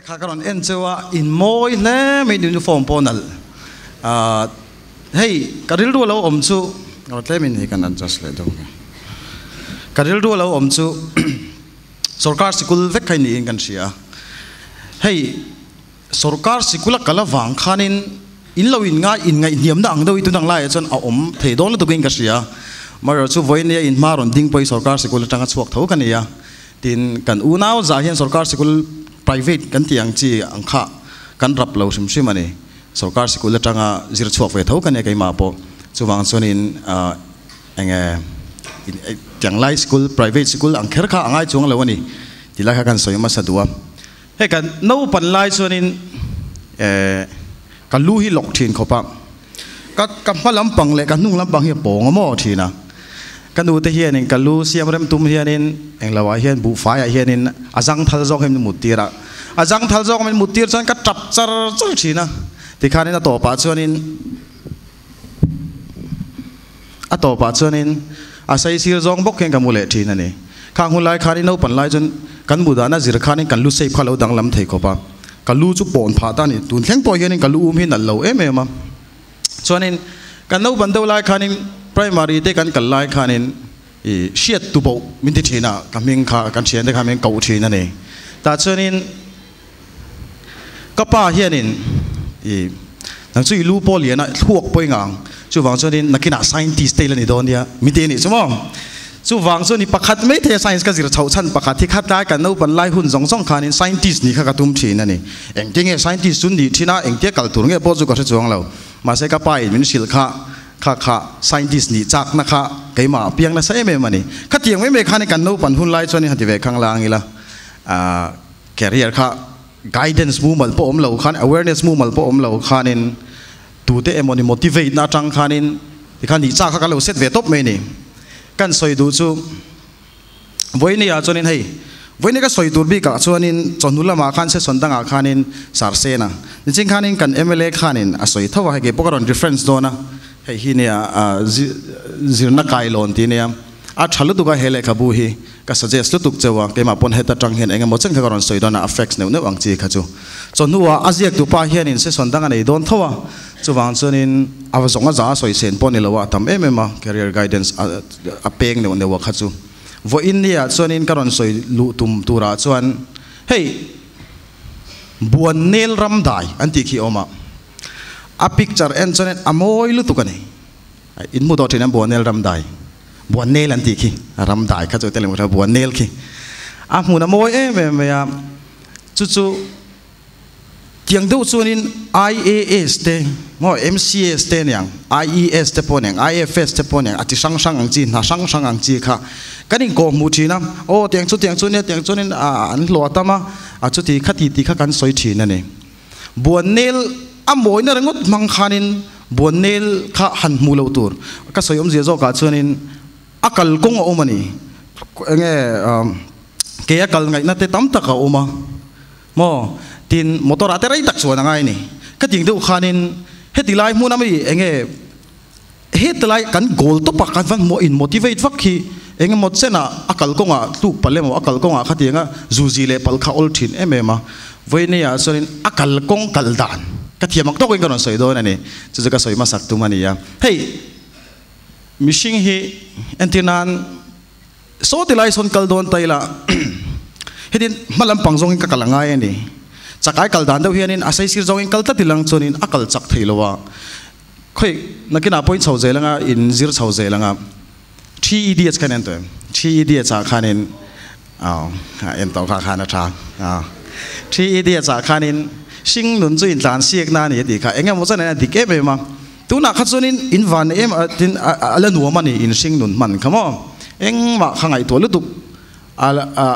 ข้าก็รอนเอ็นเจว่าอินโมยเน่ไม่ดูยูฟอร์มปนัลเฮ้ยการิลดูเราอมซูเราเล่มินให้กันนั่นจัสเลยดูการิลดูเราอมซูสรการสกุลเวกใครนี่กันเสียเฮ้ยสรการสกุลกัลวังขานินอินเราอินง่ายอินเนียมดังดูอิตุดังไล่จนเอาอมเทดอนแล้วตัวเองกันเสียมาเราชูไว้เนี่ยอินมารอนดิ้งไปสรการสกุลจังสวกเท่ากันเนี่ยตินกันอูน่าจะเห็นสรการสกุลprivate กันที่ยังจีอังคากันรับเราชิมชิมันนี่สรการสกุลจังจิรชวกเวทเอากันเนี่ยกี่มาปะช่วงส่วนนี้อย่างไลฟ์สกุล private สกุลอังเคร์ข้าอังไงช่วงเราวันนี้ที่ไล่กันสวยมาสะดวกเฮ้กันนู้ปันไลฟ์ส่วนนี้กันลู่ฮิหลอกทีนเขาปะกันพลำปังเลยกันนุ่งลำปังเฮียโป่งมั่วทีนะกันดูที่เฮียนี่กันลู่เสียมเริ่มตุ้มเฮียนี่เองเราว่าเฮียบุฟ้าเฮียนี่อาจังทัลจอกเห็นมุดตีระอาจังทัลจอกมันมุดตีระจนก็จับจรทีนะที่ข้านี่น่ะต่อปัจจุบันนี้ต่อปัจจุบันนี้อาศัยสิ่งจงบกเห็นกันมูลเลทีนั่นนี่ข้างหุ่นไล่ข้านี่นู้ปันไล่จนกันบุดานะจิรข้านี่กันลู่เซฟข้าเราดังลำเทเขาปะกันลู่จุปอนผาตานี่ตุนเลี้ยงปอยเฮียนี่กันลู่อุ้มเห็นนั่นเราเมย์มาส่วนนี้กันนู้ปันเดาไล่ข้านี่ primary เด็กกันกันไล่ข้านี่เชียดตุบมินติเชนะกันมิงข้ากันเชียนเด็กข้ามิงเก่าเชนั่นเองแต่ส่วนนี้ก็ป้าเฮียนี่หนังสือรู้พอเลียนะทั่วไปงางจู่ฟังส่วนนี้นักกินscientist เตลนี่โดนเดียมิเตนี่ใช่ไหมจู่ฟังส่วนนี้ประคัดไม่เท science ก็จะเช่าชั้นประคัดที่คัดได้กันนู้ปันไล่หุ่นสองข้านี่ scientist นี่ข้ากระตุ้มเชนั่นเองเอ็งเจ๊งscientist สุดดีที่น่าเอ็งเจ๊กัลตุงเงี้ยพอจู่ก็จะช่วงเรามาใช้กับป้ายมินสิลข้า scientist นี่จากนะคะไก่มาเพียงนะใช่ไหมมันนี่ข้าเทียงไม่เมฆานี่กันนู้ปันหุ่นไล่ส่วนนี้หัดที่เวข้างล่างนี่ละcareer ข้าguidance มูมัลพออมเหล่าขัน awareness มูมัลพออมเหล่าขันินตัวเตะมันนี่ motivate น่าจังขันินที่ขันนี่จ้าข้ากันเราเซตเวทท็อปเมนี่กันสวยดูจูวันนี้อาจจะนี่ให้วันนี้ก็สวยดูบีกับส่วนนี้จนนุ่ละมาขันเสส่วนต่างขันินสารเซนะจริงๆขันินกัน MLA ขันินสวยเท่าว่าให้เก็บพวกเรา reference โดนะให้ที่เนี่ยจิรนักไกลอนที่เนี่ยอาจจะลุตุกาเฮเลขับบุฮีก็ suggest ลุตุกเจ้าว่าเกี่ยมาปนเหตุจังเห็นเองหมดซึ่งเขากำลังสวยโดน affects เนี่ยนึกวังจีขจูจนหัวอาเซียกตัวป้าเฮียนินเสียส่วนต่างกันในโดนทั่วจู่วังส่วนนี้อาวุโสงอาจ่าสวยเสียนปนนี่ละว่าทำมา career guidance เป้งเนี่ยวันเดียวว่าขจูวันนี้ส่วนนี้กำลังสวยลุตุมตัวราส่วนเฮ้ยบัวเนลรำได้อันที่ขี้ออกมาpicture เอ็นส่วนนี้อโมยลุตุกันนี่อินมุดอที่นั่นบัวเนลรำได้บัวเนลอันที่ขี้รำได้ข้าจะเตลิมว่าบัวเนลขี้มูนโมยเมย์จู่เทียงดูส่วนนี้ IAS เตมอ MCS เตเนี่ย IES เตปนเนี่ย IFS เตปนเนี่ยอาทิสังอังจีน่ะสังอังจีค่ะกันนี่ก็มูชีนะโอ้เทียงส่วนนี้อันหลวดตามาจุดที่ขัดที่ขัดกันสวยชีนั่นเองบัวเนลโมยนั่นงดมังคานินบัวเนลข้าหันมูลตัวก็สวยเสียจกัดส่วนนี้อักลกงอมันนี่เงี้ยเกี่ยกัลไงนั่นเตตั้มตะเขาอมาโมทินมอเตอร์อะไรตักส่วนไงนี่ก็จริงดูขานินเฮติไลมูนามีเงี้ยเฮติไลกันโกลตัวปากกันฟังโมอิน motivate ฟักขี้เงี้ยหมดเส้นอักลกงลูกปลเลมอักลกงขัดยังจูจิเลปลข้าอุลทินมาวันนี้ส่วนนี้อักลกงกัลดานก็เทียมมักตัวเองก็นอนสวยด้วยนั่นนี่จะก็สวยมาสักตัวมันนี่เฮ้ยมิชิงฮีเอ็นตินันโซติไลส่วนกัลดอนไตละเฮดินมาลำปังจงอินกัลง่ายนี่จากไอ้กัลดานเดียวเฮียนินอาศัยสิรจงอินกัลตัดติลังส่วนอินอักลจักทีละว่าค่อยนักกินอาพอยน์ชาวเจลังอ่ะอินซิรชาวเจลังอ่ะTEDแค่นั้นตัว TED จากขานินเอ็นต่อขานะจ๊ะTED จากขานินสิ่งนุ่นจุนจานเสียกนานี่ดีค่ะเอ็งว่าจะเนี่ยดีเก็บไปมาตัวนักขัดส่วนนี้อินวันทินอะไรหนัวมันนี่อินสิ่งนุ่นมันขโมเอ็งมาข้างไอตัวลุตุอ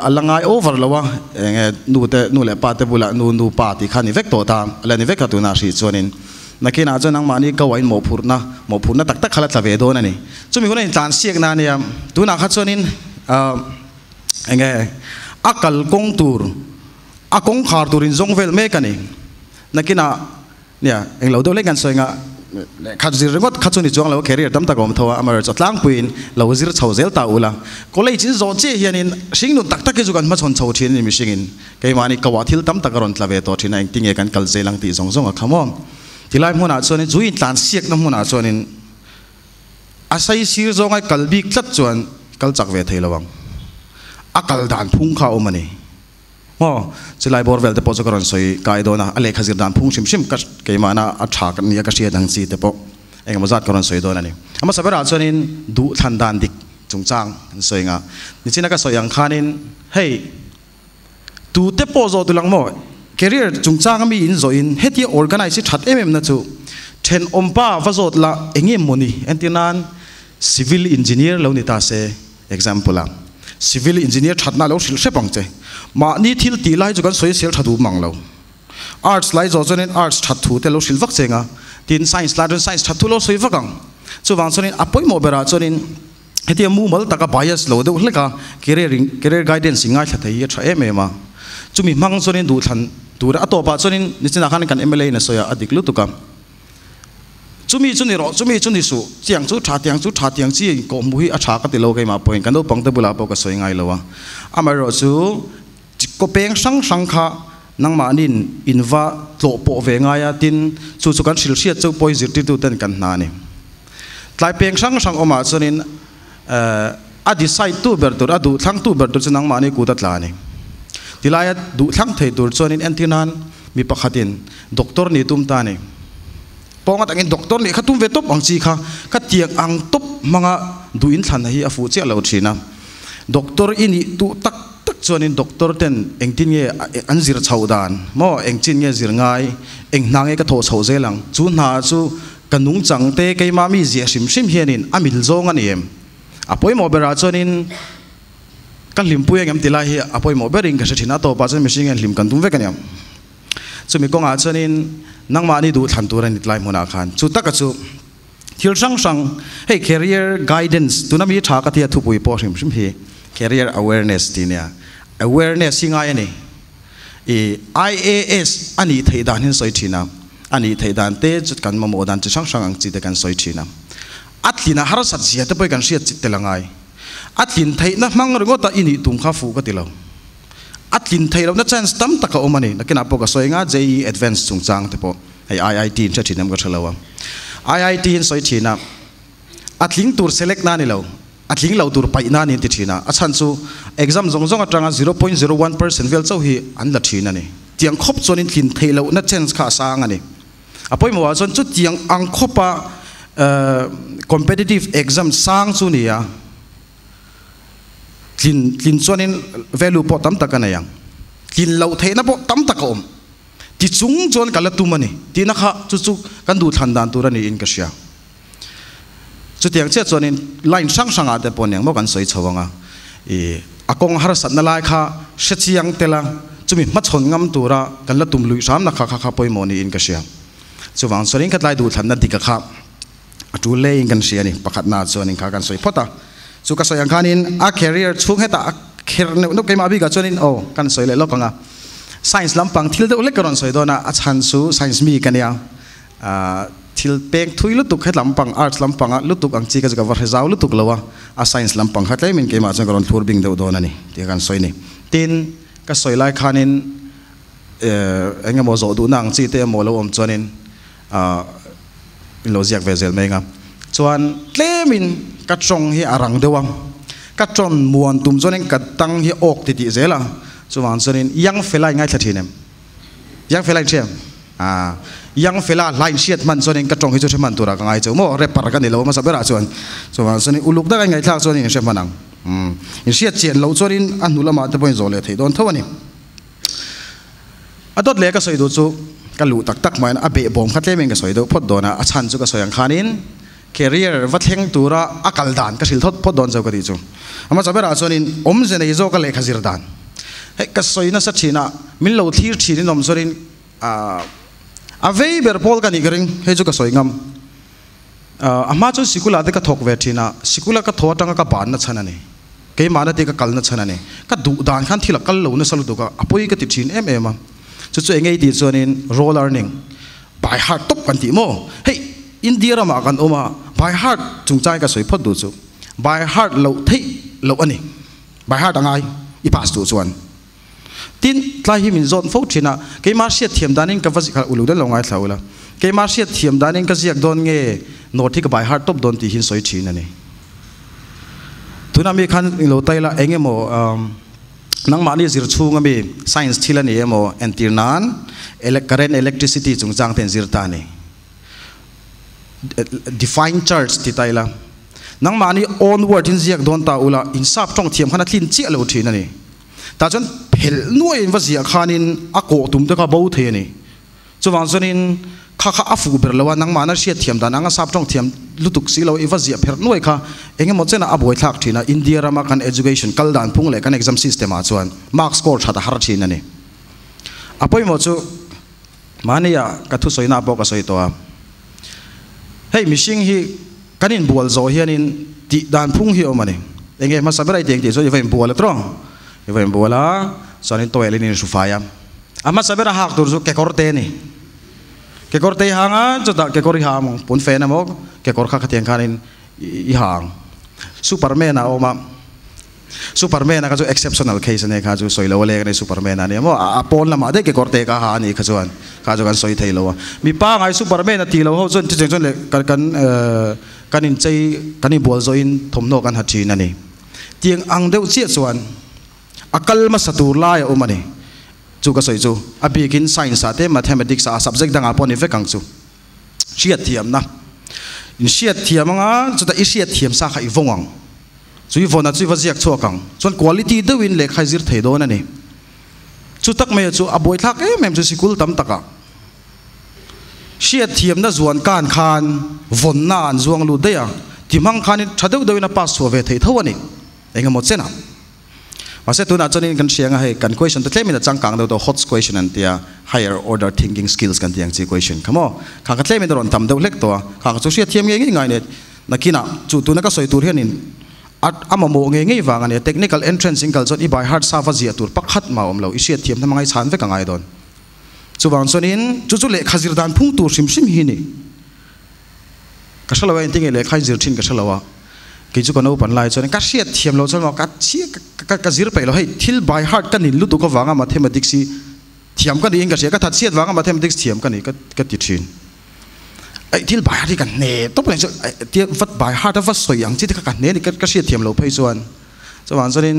ะไรง่ายโอเวอร์แล้ววะเอ็งนูเล่ปาเตบุละนูปาติขันนี่เวกตัวตามอะไรนี่เวกตัวน่าสิส่วนนี้นักกินอาจจะนั่งมานี่ก็วันหมอพูดนะตักขลัดตะเวโดนั่นนี่จุ่มคนนี้จานเสียกนานี่ตัวนักขัดส่วนนี้เอ็งอักลกงตูร์กงขาร์ตูรินจงเวลเมกันนี่นักกินเนี่ยเอ็งเราดูเล่นกันสวยงะ ขัดจิรก็ขัดชนิดจวงเราแคริเอร์ตั้มตะกอมทัวอเมริกาตั้งปีนเราจิรชาวเซลตาอุลาก็เลยจินโจเจียนินสิ่งนู้นตักกิจกันมาชนชาวที่นี่มิสิงินแกมานี่กวาดทิลตั้มตะกรอนทลาเวตัวที่นั่นติงเอกันกัลเซลังตีสองขมองที่ไล่หัวหน้าชนิดจุยตันเสียกน้ำหัวหน้าชนิดอาศัยสิ่งจงไอ้กัลบิกจัดจวนกัลจักเวทีระวังอากัลด่านพุ่งเข้ามานี่จะไล่บอร์เวลแต่พอจะกรอนสวยกายโดนะอะไรขจิรด่านพุ่งชิมก็เกี่ยมานะอัชากันนี่ก็เสียดังซีแต่พอเองมาจัดกรอนสวยโดนะนี่อามาสับราชนินดูทันด่านดิกจงจางสวยงานี่จินักสวยอย่างขานินเฮ้ยดูแต่พอจะตุลังโม่แคริเอร์จงจางมีอินโซอินเฮที่ออร์แกไนซ์ชัดนะจูเทนอมป้าฟาโซดละเองมุนีเอ็นตินัน civil engineer เรานี่ตาเซ example ละ civil engineer ชัดน่าเราสิลเชปังเจมานี่ทิลตีไล่จุกันสวยเสียชัดดูมังเรา arts ไล่จอจนarts ชัดถูแต่เราสิลฟักเจงอ่ะทีน science ไล่จน science ชัดถูเราสวยฟักกังส่วนจนอภัยโมเบราจนเฮที่มูมัลตะกับ bias เราเดี๋ยวเล็กอ่ะ career guidance ง่ายชัดที่ยัดใช้เมมาจุมีมังจนดูทันดูระตัวป้าจนนี่จะนักขันกัน MLA นะสวยอดีตลุตุกันจุมีจุนี่รอจุมีจุนี่สูเจียงจุชาเตียงจีก็มุ้ยอาชาก็ติโลกันมาปอยกันดูปังเตบุลาปก็สวยง่ายเลยวะอามารอจูก็เพ่งสังขานังมานินอินวาโตโปเวงายตินสุกันสิลเชียจูปอยจิตติดูเต้นกันนานี่ทลายเพ่งสังออกมาจนินอดีไซต์ตู้เบิร์ดตัวอดูทั้งตู้เบิร์ดตัวจะนังมานี่กูตัดลานี่ทีลายดูทั้งเทตัวจนินเอ็นตินันมีปะขัดินด็อกเตอร์นี่ตุ้มตานี่พอมาตั้งด็อกเตอร์นี่เขาตุ้มเวทบอังจีค่ะเขาเตียงอังตบมังดูอินทันให้อาฟูเจ้าเราชีนะด็อกเตอร์อินี่ตุตักส่วนนี้ด็อกเตอร์เต็นเองที่เนี่ยอันจิรชาวดานมอเองที่เนี่ยจิรง่ายเองนางเอกก็โทชาวเซลังจูน่าจูกันนุ่งจังเตะกี่มามีเสียชิมเฮียนินอามิลโซงันเองอภัยโมเบราส่วนนี้กันลิมปุยยังติลายอภัยโมเบริงก็เสียหน้าตัวปัจจุบันมิชิงลิมกันตุ้มเวกันยังส่วนมีกองอาส่วนนี้นังมานี่ดูทันตัวนิดไล่หัวหน้าขันจุดตักจุทิลสังเฮ้ career guidance ตัวนั้นมีท่ากันที่ทุบปุยปอชิมเฮ career awareness ที่เนี่ย awareness ยังไงนี่IAS อันนี้ไทยด้านนี้สวยทีนะอันนี้ไทยด้านเตจุดกันมาโมดันจะสังอังจิตกันสวยทีนะอัดลินหารัศเสียแต่ไปกันเสียจิตเตลังไงอัดลินไทยนะมังเรื่องก็ตาอินี่ตุ้งข้าฟูก็ติเราอัดลินไทยเราเนี่ย chance ตั้มตะกอมันนี่นักกินอาปก็สวยงา JEE Advanced จงจางแต่พอไอ้ IIT จะทีนั้นก็เฉลว IIT สวยทีนะอัดลินตัว select นั่นนี่เราอัดลิงเราตัวไปนั่นนี่ติดทีนะอัดฉันสู้ exam จงอัตราง 0.01% เวลเจ้าฮีอันละทีนั่นนี่เตียงครบจนลินไทยเราเนี่ย chance ข้าสร้างอันนี้อ่ะพอมาว่าจนจุดเตียงอังครบcompetitive exam สร้างส่วนนี้อ่ะลินส่วนนี้ value พอตั้มตะกันยังลินเราไทยนะพอตั้มตะกันที่จุงจนกันละตุมันนี่ที่นักข่าวจุกันดูทันดานตัวนี้อินกัสยาจุดอย่างเช่นส่วนนี้ไลน์สังอาจจะปนอย่างเมื่อกันสวยชาวงาอากงหาสัตว์นั่นไล่ค่ะเสียงเตลังจุมีมัดชนงำตัวระกันละตุ่มลุยสามนักข่าวปอยมอนี่อินกัสยาส่วนส่วนนี้ก็ไล่ดูทันนั่นติกะค่ะจูเล่อินกันเสียนี่ประคัดนาส่วนนี้ค่ะกันสวยพอตาสุขสวยอย่างขานินอาแคริเอร์ช่วงให้ตาแคริเอร์นกเกมาบีกับส่วนนี้โอ้กันสวยเลยแล้วก็งาscience ลำปังทิลเดอเล็กกระดอนสวยด้วยนะอาจารย์สู้ science มีกันยังทิลเป็กทุยลุตุกให้ลำปัง arts ลำปังลุตุกอังจีก็จะกับว่าให้เจ้าลุตุกแล้ววะscience ลำปังฮัตเลยมินเกมาจังกระดอนทัวร์บิงเดียวด้วยนั่นนี่ที่กันสวยนี่ตินก็สวยไล่ขานินเอ็งก็มอโจดูนังจีเตอมอลอมจวนินโลจิกเวเซลไม่งั้นจวนเลมินกัดจงให้อารังเดียวกัดจนมวนตุ่มจวนินกัดตั้งให้ออกติดเซล่ะส่วนส่วนนี้ยังเฟลายง่ายทันทีเนี่ยยังเฟลายเชี่ยยังเฟลายไลน์เชียดมันส่วนนี้กระจงให้ช่วยมันตัวเราง่ายเจ้าโม่เรปปาร์กันนี่เรามาสับเวลาส่วนนี้อุลุกได้ง่ายทักส่วนนี้เชื่อมันนังเชียดเจียนเราส่วนนี้อันนู้นละมาแต่พอยังโจเลยที่โดนเท่านี้อันตัวเล็กก็สวยดูจู่กันลู่ตักมันอาเบะบอมขัดเล่มก็สวยดูพอดโดนอาชันจู่ก็สวยอย่างขานิน career วัดเฮงตัวระอักลดานก็สิลทดพอดโดนเจ้าก็ดีจู่มาสับเวลาส่วนนี้เจนในโจก็เลยขจิรดานเฮ้ยก็สวยนะสักทีนะมิลเราที่ทีนี่น้องส่วนนี้เวย์เบอร์พอลกันอีกเรื่องเฮ้ยจู่ก็สวยงามมาจู่สิกุลาเด็กก็ทอกเวทีนะสิกุลาก็ทอตั้งก็บานนัชนะนี่เกี่ยมาแล้วเด็กก็กัลนัชนะนี่ก็ดูด่านขันที่ละกัลเราเนี่ยสรุปดูก็อภัยก็ติดทีนเอ็มจู่เองไงติดส่วนนี้ role learning by heart ตบกันที่โม่เฮ้ย India ra ma kan oma by heart chung chai ka soi phot du chu by heart lo thei lo ani by heart angai I pass du chuan tin tlai hi min zon fo thina ke mar sia thiam danin ka vazi kha ulu den longai thlaula ke mar sia thiam danin ka ziak don nge no thi ka by heart top don ti hin soi thin ani tuna mi khan lo taila engemo nang mani zir chunga mi science thilani emo antirnan current electricity chung chang ten zir ta ni define charge ti taila nang mani onward in ziak don ta ula in sap tong thiam khana thlin chi lo thina ni ta chon phel nuai in wazia khanin ako tum te ka bo the ni chuwang zonin kha kha afu ber lawa nang mana sia thiam da nang sap tong thiam lutuk si lo I wazia pher nuai kha enge mo chena aboi thak thina India rama kan education kaldan phung le kan exam system a chuan mark score thata har thina ni apoi mo chu mania ka thu soina bo ka soi to a hei mishing hi kanin bual zo hianin ti dan phung hi omani enge ma saberai teng ti so ivain bual tro ivain buala sonin to elini sufaya ama sabera hak tur su ke korte ni ke korte hanga jota ke kori ham pun fena mo ke kor kha khateng khanin I hang superman a oma superman ka jo exceptional case ne ka jo soilo le ne superman ani mo a pon lama de ke korte ka ha ni khajuan ka jo kan soi thailo mi pa ngai superman a ti lo ho jon chen chen le kan in chei kan I bol zo in thomno kan ha chin ani tiang ang deu chia chuan akal ma satur lai o mani chu ka soi chu abikin science ate mathematics a subject danga pon effect kang chu siat thiam na in siat thiam nga chuta I siat thiam sa kha I vongwang chui vona chui waziak chuakang chon quality dewin le khai zir thei don ani chu tak me chu aboi thak mem chu sikul tam taka siat thiam na zuan kan khan von na an zuang lu deya timang khan thadeu dewina pass so ve thei thawani enga mo chena mase tuna chonin kan sianga he kan question to tlemina changkang do hot question an tia higher order thinking skills kan tiang chi question kamo kha ka tlemin ron tam do lek to kha ka chu siat thiam nge ngai ne nakina chu tuna ka soi tur hianin at amamo nge wangani technical entrance ingkal chon I by heart safa zia tur pakhat ma omlo I siat thiam thamangai chan ve kangai don chuwang chonin chu le khazir dan phung tur sim sim hi ni kasalawa inting le khazir thin kasalawa ke chu kono pan lai chon ka siat thiam lo chon ka chi ka zir pe lo hei thil by heart kan in lu tu ko wanga mathematics si thiam kan ing ka se ka that siat wanga mathematics thiam kan ka ti thin ai thil by heart kan ne to pen so ti vat by heart of so yang chi ka ne ni ka siat thiam lo phei chuan chuan chonin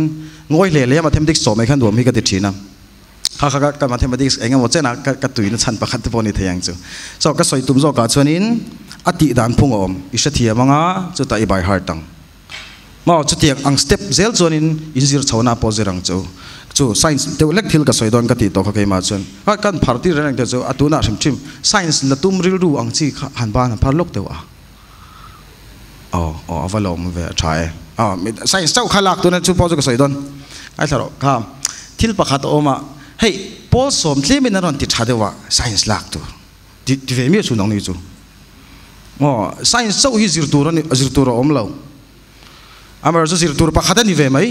ngoi le le mathematics so mai khan do mi ka ti thina kha ka mathematics enga mo chena ka tuina chan pakhat te poni thayang chu so ka soi tum zo ka chuanin ati dan phung om I sa thiamanga chu ta I by heart tang ma chu tiang ang step zel chonin injir chhona pozerang chu science te lek thil ka soi don ka ti to kha ke ma chun ha kan bharti rang te chu atuna sim chim science la tum ril ru ang chi han ban phar lok te wa avalom ve try science chau khalak tu na chu po chu ka soi don ai tharo kha thil pakhat oma hey pol som tlemin ron ti thadewa science lak tu ti ve mi chu nong ni chu science chau hi zir tur om lo amar zo zir tur pakhat ni ve mai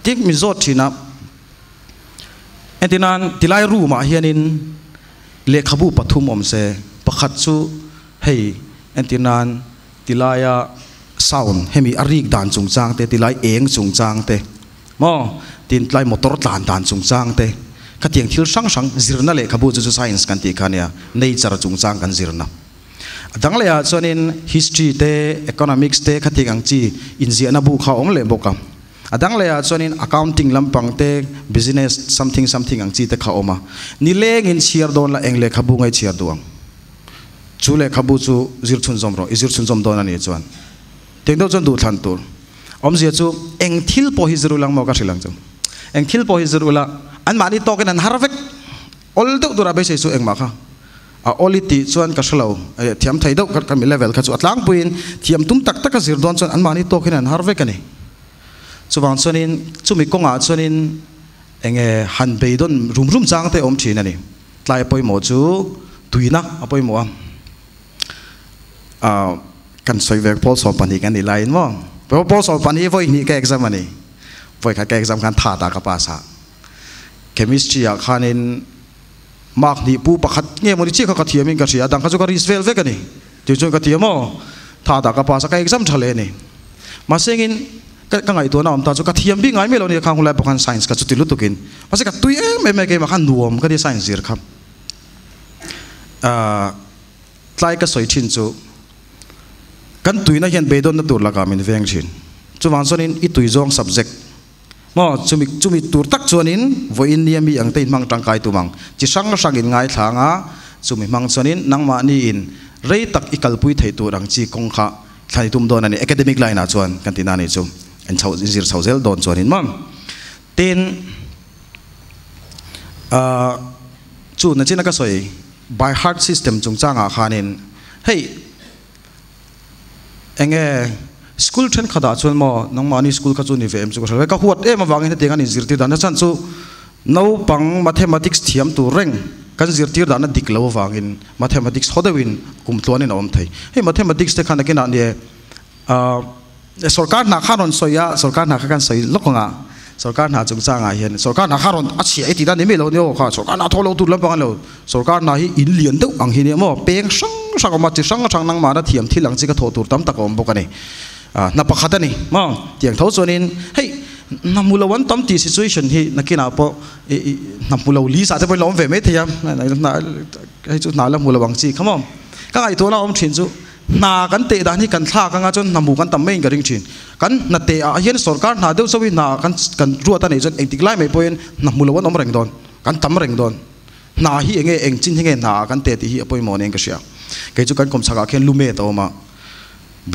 tik mi zot thina entinan tilai ru ma hianin le khabu pathum om se pakhat chu hei entinan tilaya sound hemi arik dan chung chang te tilai eng chung chang te mo tin tlai motor dan chung chang te khatiang thil sang sang zirna le khabu chu science kan ti khania nature chung chang kan zirna danglea chonin history te economics te khating ang chi inziana bu kha ong le boka adanglea chonin accounting lampang te business something ang chi te kha oma ni leng in chiar don la engle khabu ngai chiar duang chule khabu chu zir chun zom ro izir chun zom don ani chuan tengdo chon du than tur om zia chu eng thil po hi ziru lang mo ka thilang chu eng thil po hi ziru la an mani token an harvek ol do dura be se chu eng ma kha oliti chuan ka shalo thiam thai do kan mi level kha chu atlang puin thiam tum tak tak zir don chon an mani token an harvek ani chuwang chonin chumi konga chonin enge han beidon rum chang te om thin ani tlai poi mo chu tuina apoi mo kan soi vek pol so pani kan ni line mo pol so pani voi ni ka exam ani voi ka exam kan tha ta ka pasa chemistry a khanin mark ni pu pakhat nge mo ni chi kha thiamin ka ria dang kha chu ka risvel vek ani จุดก็ที่มั่วถ้าตากระพาสัก exam ทะเลนี่มาเสียงินก็ไงตัวน้องตาจุดกระเทียมบิ่งไงไม่รู้นี่ข้างคนแรกบอกกัน science ก็จุดที่รู้ตุกินมาเสียกับตัวไม่เกี่ยวกับขันรวมก็ที่ science สิครับใต้ก็สวยชินจูกันตุยน่าเห็นเบดอนนั่นตัวละกันมีเวียงชินจูวันส่วนนี้อีตุยจง subject มั่วจุมีตัวตักส่วนนี้วันนี้มีอังเตนมังตังไกตัวมังจิสังอินไงทางจุมีมังส่วนนี้นังมานี่อินเรื่องตักอีกลปุยไทยตัวรังจีกงข้าใครตุ้มโดนนั่นนี่ academic line นะส่วนกันที่นั่นนี่จูอันชาวจิรชาวเซลโดนส่วนนี้มั่งเต้นจูนั่นจีนักก็สวย by heart system จงจ้างอาคานินเฮ้ยเองschool เทรนขดาชวนมอน้องมานี่ school ขจูนี่เฟมจูก็ใช่ก็หัวเอ๊ะมาฟังเห็นเตียงนี่จิรติดานนั่นฉันจูน้องปัง mathematics เทียมตัวเร่งกันจิรติดานนั่นดิกเลวฟังอิน mathematics เขาได้วินกุมตัวนี่น้องไทยเฮ้ย mathematics เด็กขันนักกินอะไรสุรการนักข่าวนั้นสวยอะสุรการนักข่าวกันสวยล็อกงาสุรการนักจงจ้างเห็นสุรการนักข่าวนั้นอาชีพไอ้ที่ด้านนี้ไม่รู้เนี่ยค่ะสุรการนักทอลตุลแล้วฟังแล้วสุรการนักที่อินเลียนตัวอังเฮนี่มั่วเปียงสังก็มาจิสังนั่งมาแล้วเทียมที่หลังจีก็ทอตุลตั้มตะกอมบอกกันนี่นับประคัตนี่มั่งเตียงเท่าส่วนนี้เฮ้ยน้ำมูลวันตั้มที่ situation ที่นักกินอะไรน้ำมูลลีสาจะไปล้อมเวไม่เทียมให้จุดนั่นแล้วมูลวังจีขมก็ไอ้ตัวเราอมชินจุนากันเตะด้านนี้กันท่ากันจนน้ำมูกันตั้มไม่กันจริงๆกันนัดเตะเห็นสุรการนาเดียวสวินากันรัวตันนี่จนเองติดไล่ไม่พอเองน้ำมูลวันอมแรงโดนกันตั้มแรงโดนนาฮีเองจินเองนากันเตะที่ฮีพอยมอนเองก็เชียเกี่ยจุกันกรมสกัดเขียนลูเมตออกมา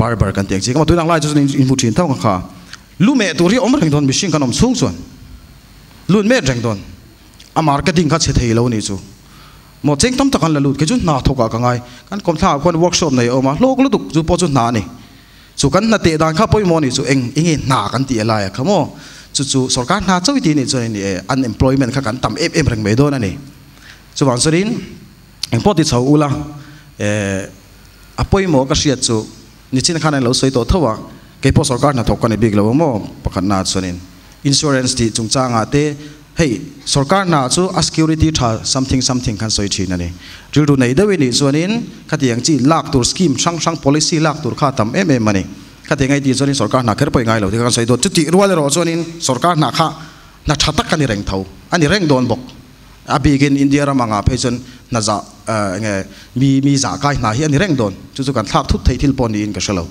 บาร์กันเตียงจีก็มาตัวนั่งไล่จนอินฟูชินเท่ากันค่ะลูเมตัวที่อมแรงโดนมิชิงกันอมสูงส่วนลูเมแรงโดนอามาร์ก็ดิ้งคัดเสียทีแล้วนี่จูหมดเจ้งตั้มตะกันละลุดแค่จุดนาทกกันไงกันกรมท่าคนเวิร์กช็อปในออกมาโลกลุดจูพอจุดนานี่จูกันนาเตะดานข้าพอยมอนี่จูเองนากันตีอะไรครับโมจูสุรการนาเจ้าวิธีนี่จูนี่unemployment ข้ากันต่ำเอ็มแรงไม่โดนนั่นนี่จูวันสุรินเองพอติดเสาอุละพอยมอก็เสียจูนี่จินข้าในเราสวยตัวเท่าว่าแกพอสุรการนาทกกันในบิ๊กเราโมประกันนาสุริน insurance ที่จงจ้างอาเต้เฮ้ยสุรการน่าจู security ท่า something กันสวยชีนั่นเองจุดดูในเดวินี่ส่วนนี้ขัดยังจีลากตัวสกีมช่าง policy ลากตัวข้าทำมันนี่ขัดยังไงดีส่วนนี้สุรการน่าแค่ไปไงเราที่กันสวยตัวจุดที่รู้ว่าเราส่วนนี้สุรการน่าข้าน่าชัดตักกันนี่แรงเท่าอันนี้แรงโดนบอกอาบีกินอินเดียรามังอาเพจนน่าจะไงมีจ่าไก่น่าเฮียนี่แรงโดนจุดกันทับทุบไทยทิลปอนี่อินกับเชลล์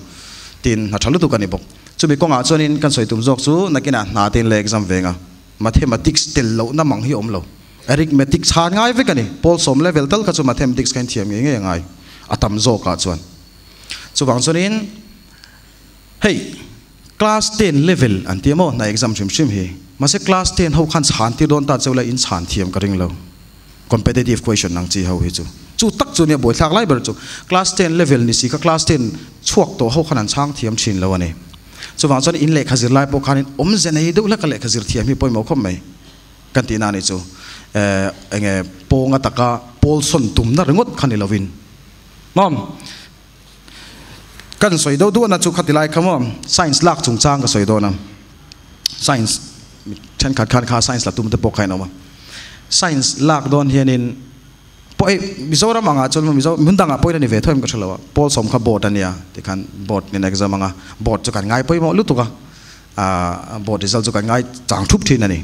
ตีนน่าชัดลุตุกันนี่บอกจุดมีกงอาส่วนนี้กันสวยตุ้มจอกจูนักกินน่าตีนเล็กจำเวงอ่ะmathematics เตลโลน้ำมังฮิอมโล arithmetic ชาง่ายไปกันนี่ Paul สม level เตลก็จะ mathematics กันเทียมยังไงอะตำโจกัดส่วนบางส่วนนี้เฮ้ย class 10 level อันที่มั่วใน exam ชิมเฮมาเส class 10เขาขันสานที่โดนตัดเจ้าเลยอินสานเทียมกันเองโล competitive question นังจีเขาเฮจูตักจูเนี่ยบ่อยทักไล่เบอร์จู class 10 level นี่สิก็ class 10ช่วงโตเขาขนาดช่างเทียมชินแล้ววันนี้ส่วนส่วนอินเล็กขจิรไล่พวกเขาเนี่ยเจนให้ดูแล้วก็เล็กขจิรเทียมมีปอยหมอกคมไหมกันที่นั่นนี่จูไงโปงตะกาโพลส่วนตุ่มนั่นเรื่องขันนี่ลวินมั่งกันสวยดูนะจูขัดที่ไล่คำว่า science ลักจงจ้างก็สวยดูนะ science ฉันขัดค่า science ละตุ่มตะปกใครเนาะ science ลักโดนเฮียนินพอมิโซรามังอาจจะมิโซมุ่งดังอ่ะพอยนั่นนี่เวทเท่ามันก็เฉลวพอสมขับบอร์ดอันเนี้ยที่ขันบอร์ดนี่นักจะมังอ่ะบอร์ดจะกันง่ายพอยมอลุตุกะบอร์ดที่จะจะกันง่ายจางทุบทีนั่นนี่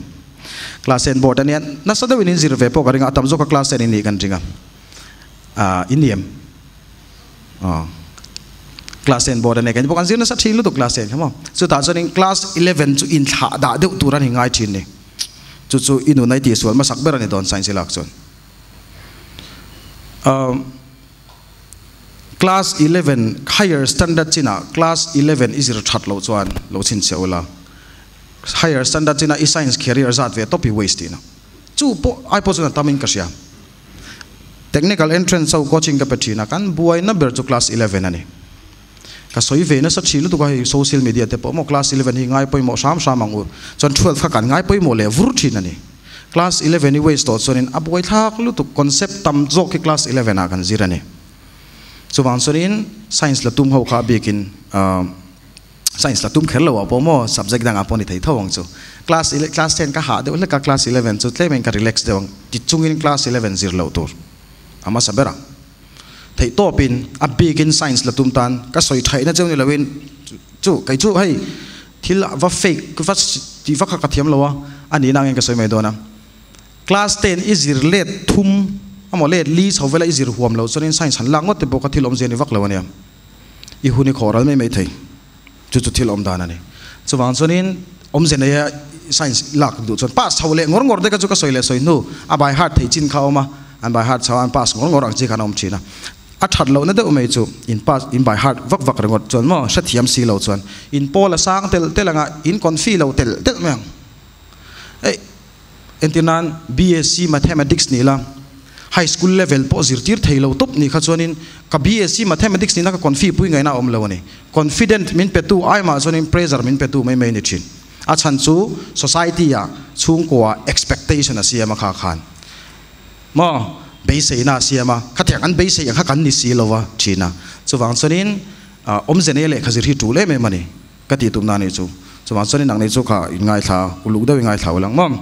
คลาสเซนบอร์ดอันเนี้ยนักแสดงวินิจฉัยเวพอกันริงอ่ะทำจุกคลาสเซนนี่กันจริงอ่ะอินเดียมคลาสเซนบอร์ดอันเนี้ยกันพวกกันจริงนักแสดงลุตุคลาสเซนใช่ไหมสุดท้ายจนคลาส11จุอินท่าด่าเดือดตัวนั้นง่ายทีนี่จุอินุนัยที่ส่วนมาสักเบอร์นี่โดนไซน์สิลักส่วนclass 11 higher standard China class 11 is a chat lo chuan lo chin seola higher standard China is science career zat ve topi waste na chu po ai po chuna tamin ka sia technical entrance so coaching ka pachina kan buai na ber chu class 11 ani ka soi ve na sa chilu tu ka social media te po mo class 11 hi ngai poi mo sam angu chon 12 ka kan ngai poi mo le vur thin ani class 11 ni waste to sonin aboi thak lu tu concept tam zo ki class 11 a kan zirani so wan sonin science la tum ho kha bekin science la tum khelo apo mo subject dang aponi thei thawang chu class 10 ka ha de le ka class 11 chu tlemen ka relax dewang ti chungin class 11 zir lo tur ama sabera thầy to pin a begin science là tum tan ka soi thai na cheu ni lawin chu kai chu hei thil va fake ku va ti va ka thiam lawa ani nang ka soi mai dona class 10 is let thum amo let li sovela is huam lo chonin science han langot te boka thilom jeni vak lawani I huni khoral mai thei chu thilom dana ni chuwang chonin omjena ya science lak du chon pass thawle ngor de ka chu ka soile soi nu a by heart thei chin khaoma an by heart chawan pass ngor ang chi khanom china a that lo na de umei chu in pass in by heart vak rangot chon mo sathiam si lo chon in pola sang tel telanga in confi lo tel meng ei entinan BSc mathematics ni la high school level po zirtir thailo top ni kha chonin ka BSc mathematics ni na ka confi pui ngai na om lo ni confident min petu ai ma chonin pressure min petu mai ni chin a chan chu society ya chung ko expectation asia ma kha khan mo base na asia ma khathang an base ya kha kan ni si lowa china chuwang chonin om jenele khazir hi tu le me mani kati tum na ni chu chuwang chonin nang nei chu kha in ngai tha uluk da ngai tha ulang mom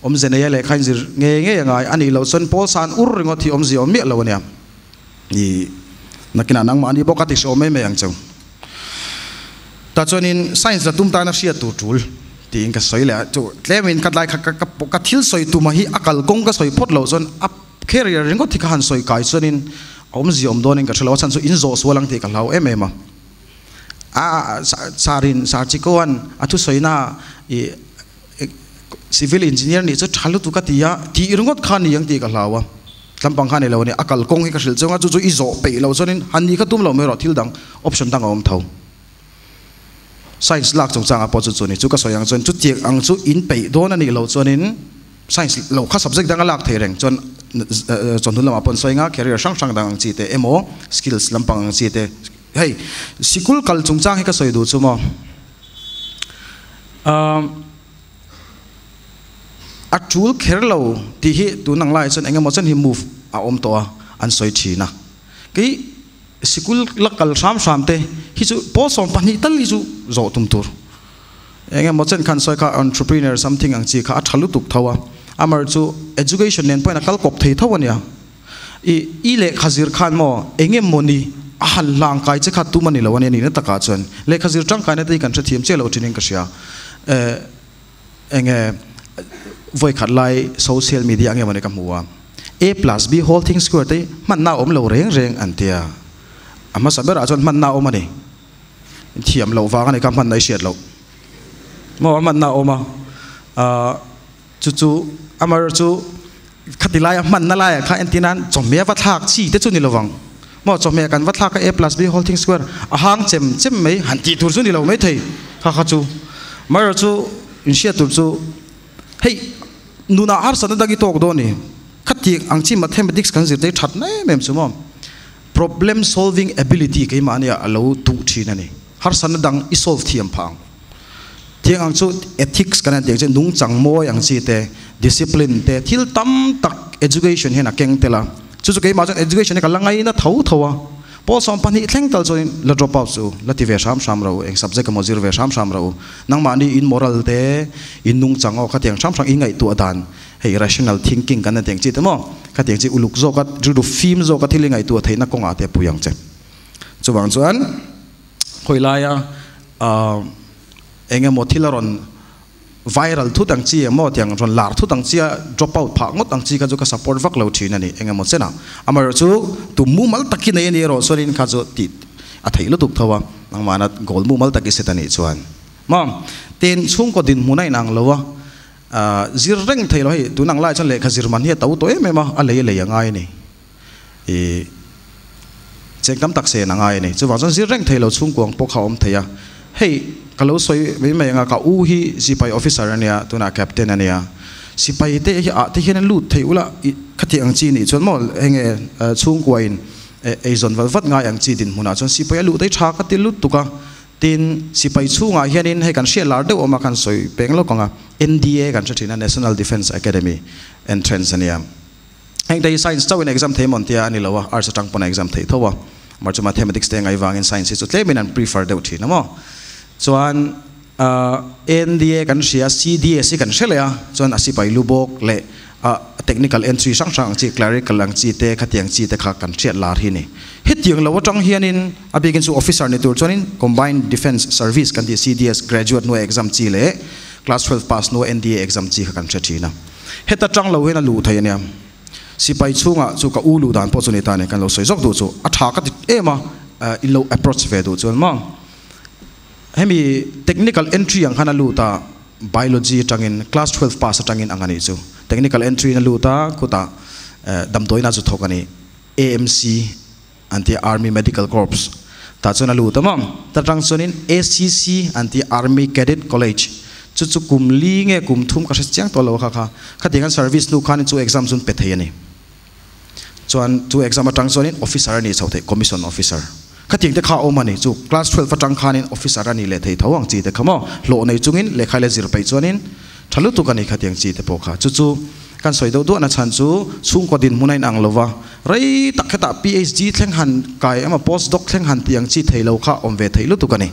om jenele khain zir nge ngai ani lo chon pol san ur ringo thi om ji om mi lo nia ni nakina nang ma ni bokati so me yang chau ta chonin science da tum ta na sia tu tul ting ka soile chu tlemin khatlai ka thil soi tu ma hi akal kong ka soi phot lo chon up career ringo thi khan soi kai chonin om ji om donin ka thlo chan chu in zo solang thi ka lau em a sarin sarchikoan athu soina I civil engineer ni chu thalu tu ka tia ti ringot khan yang ti ka lawa tlampang khan lo ni akal kong hi ka sil chunga chu izo pe lo chonin hanni ka tum lo me ro thil dang option dang om thau science lak chung changa po chu ni chu ka soyang chon chu tiek ang chu in pe don ani lo chonin science lo kha subject dang lak thei reng chon thun lama pon soinga career sang dang chi te emo skills lampang chi te hey sikul kal chung chang hi ka soi du chu mo actual kherlo ti hi tu nang lai chon engemaw chan hi move a om to an soi thina ki sikul lakal sam te hi chu po som pani tal hi chu zo tum tur engemaw chan khan soi ka entrepreneur something ang chi kha thalu tuk thawa amar chu education nen point kal kop thei thawania I le khazir khan mo engem moni a hal lang kai che kha tu mani lawani ni na taka chon le khazir tang kai na te kan thathiam che lo tining ka sia enge voi khat lai social media nge mane kam huwa A+B whole thing square te man na om lo reng antia ama saber a chon man na om ani thiam lo wa ani kam man nai siat lo mo man na oma chu amar chu khatilai man na lai kha entinan chomya wa thak chi te chu ni lowang mo chomya kan wa thak ka A+B whole thing square a hang chem mai han ti tur chu ni lo mai thei kha chu mar chu in sia tur chu hey nuna har sana dagi tok do ni khati angchi mathematics kan zir te that na mem chumom problem solving ability ke mania alo tu thina ni har sana dang I solve thiam phang thiang ang chu ethics kan te che nung chang mo yang chi te discipline te thil tam tak education hena keng tela chu ke ma education ka langai na thau thawa po som pani thleng tal choin la drop out chu la ti ve sam ro eng subject mo zir ve sam ro nang ma ni in moral te in nung chango khatiang sam ingai tu adan hey rational thinking kan teng chi temo khatiang chi uluk zo ka du film zo ka thilingai tu theina konga te puyang che chuwang chuan khoilaya enge mo thilaron viral thu tang chi mo tiang ron lar thu tang chi drop out pha ngot tang chi ka jo ka support vak lo thina ni enge mo chena amar chu tu mu mal takin nei ni ro sorin kha jo ti a thei lu tuk thawa nang mana gol mu mal taki setani chuan mom ten chung ko din munai nang lowa zir reng thei lo hi tu nang lai chan le khazir man hi tau to em ma a le yangai ni cheng kam tak se nangai ni chu wa chan zir reng thei lo chung kuang po khaom theya hey kalau soi me nga ka u hi sipai officer ania tuna captain ania sipai te a te hian lut thei ula khati ang chi ni chon mo enge chung kuain e zon walvat nga ang chi din huna chon sipai lu te tha ka ti lut tuka tin sipai chunga hianin he kan share lar de oma kan soi penglo konga NDA kan chathina National Defence Academy entrance ania heng dai science chawin exam thei mon tia ani lawa arts atang pon exam thei thowa marchu mathematics te ngai wang in science chu tlemin an prefer de uthi namo chuan NDA kan sia CDA si kan hrelia chuan asipai lubok le technical entry sang chi clerical lang chi te khatiang chi te kha kan thiat lar hi ni hetiang lo atang hianin abegin su officer ni tur chonin combined defense service kan ti CDS graduate no exam chi le class 12 pass no NDA exam chi kha kan thina heta tang lo hena lu thai ania sipai chunga chu ka ulu dan po chuni ta ne kan lo soi jok du chu a tha ka ema ilo approach ve du chon ma hemi technical entry ang khana lu ta biology tangin class 12 pass tangin angani chu technical entry na lu ta kuta damdoi na chu thokani AMC anti army medical corps ta chuna lu tamam ta tang chonin ACC anti army cadet college chu chu kumli nge kum thum ka chiang to lo kha khatingan service nu khan chu exam sun pe thei ani chuan chu exam atang chonin officer ni chothe commission officer khating te kha omani chu class 12 atang khanin officer ani le thei thawang chi te khamo lo nei chungin lekha le zir pai chuanin thalu tu kani khating chi te pokha chu chu kan soi do na chan chu chung ko din munai ang lova rei tak khata PhD thleng han kai ama post doc thleng han tiang chi thei lo kha om ve thei lu tu kani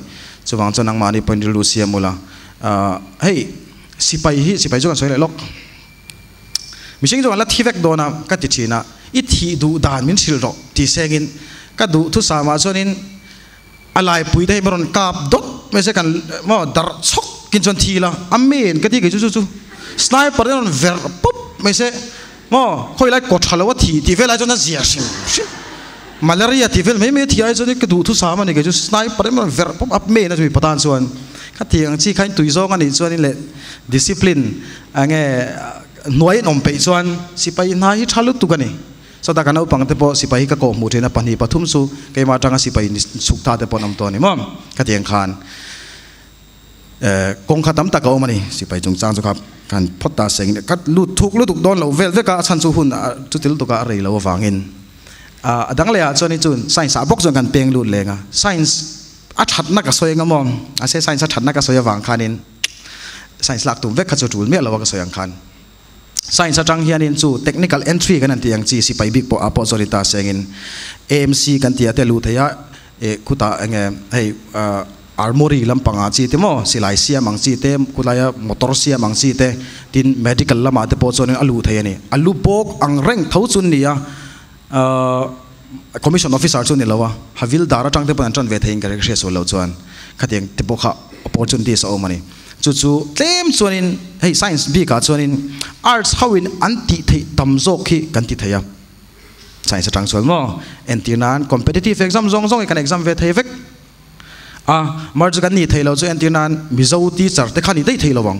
chuwang chonang mani point lu siamula hey sipai jo kan soi le lok mising jo la thivek dona ka ti thina I thi du dan min sil ro ti sengin ka du thu sama chonin alai pui dai maron kap dot me se kan mo dar chok kin chon thi la amen ka ti ge chu sniper on ver pop me se mo khoi lai ko thalo wa ti ve lai chon na zia sim malaria ti vel me thi ai chon ka du thu sama ni ge chu sniper on ver pop up me na chu patan chuan ka tiang chi khain tui zo ngani chuan le discipline ange noi nom pe chuan sipai na hi thalu tu gani so ta kanau pang te po sipai ka ko mu thena pani pathum su ke ma tanga sipai ni sukta te po nam to ni mom ka tiang khan kong khatam ta ka omani sipai chung chang chu khap kan phota seng ka lu thuk don lo vel ve ka chan chu hun chu til to ka rei lo wangin adang le a choni chun science a bok chon kan peng lu lenga science a that na ka soy nga mom a se science a that na ka soy wang khanin science lak tum ve kha chu tul me lo ka soy ang khan science atang hianin chu technical entry kan an tiang chi sipai big po apo zorita sengin AMC kan tia te lu thaya kuta enge hei armory lampanga chi te mo silai sia mang chi te kulaya motor sia mang chi te tin medical lama te po chonin alu thayani alu bok ang reng thau chun nia commission officer chun nilawa havil dara tang te pan tran ve thein kare she so lo chuan khateng te po kha opportunity so mani chu claim chuanin hey science b ka chuanin arts hawin anti thei tamzo khi kan ti theya science atang chuan mo entinan competitive exam zong kan exam ve thei vek marj kan ni thei lo chu entinan mizo teacher te khani dei thei lo wang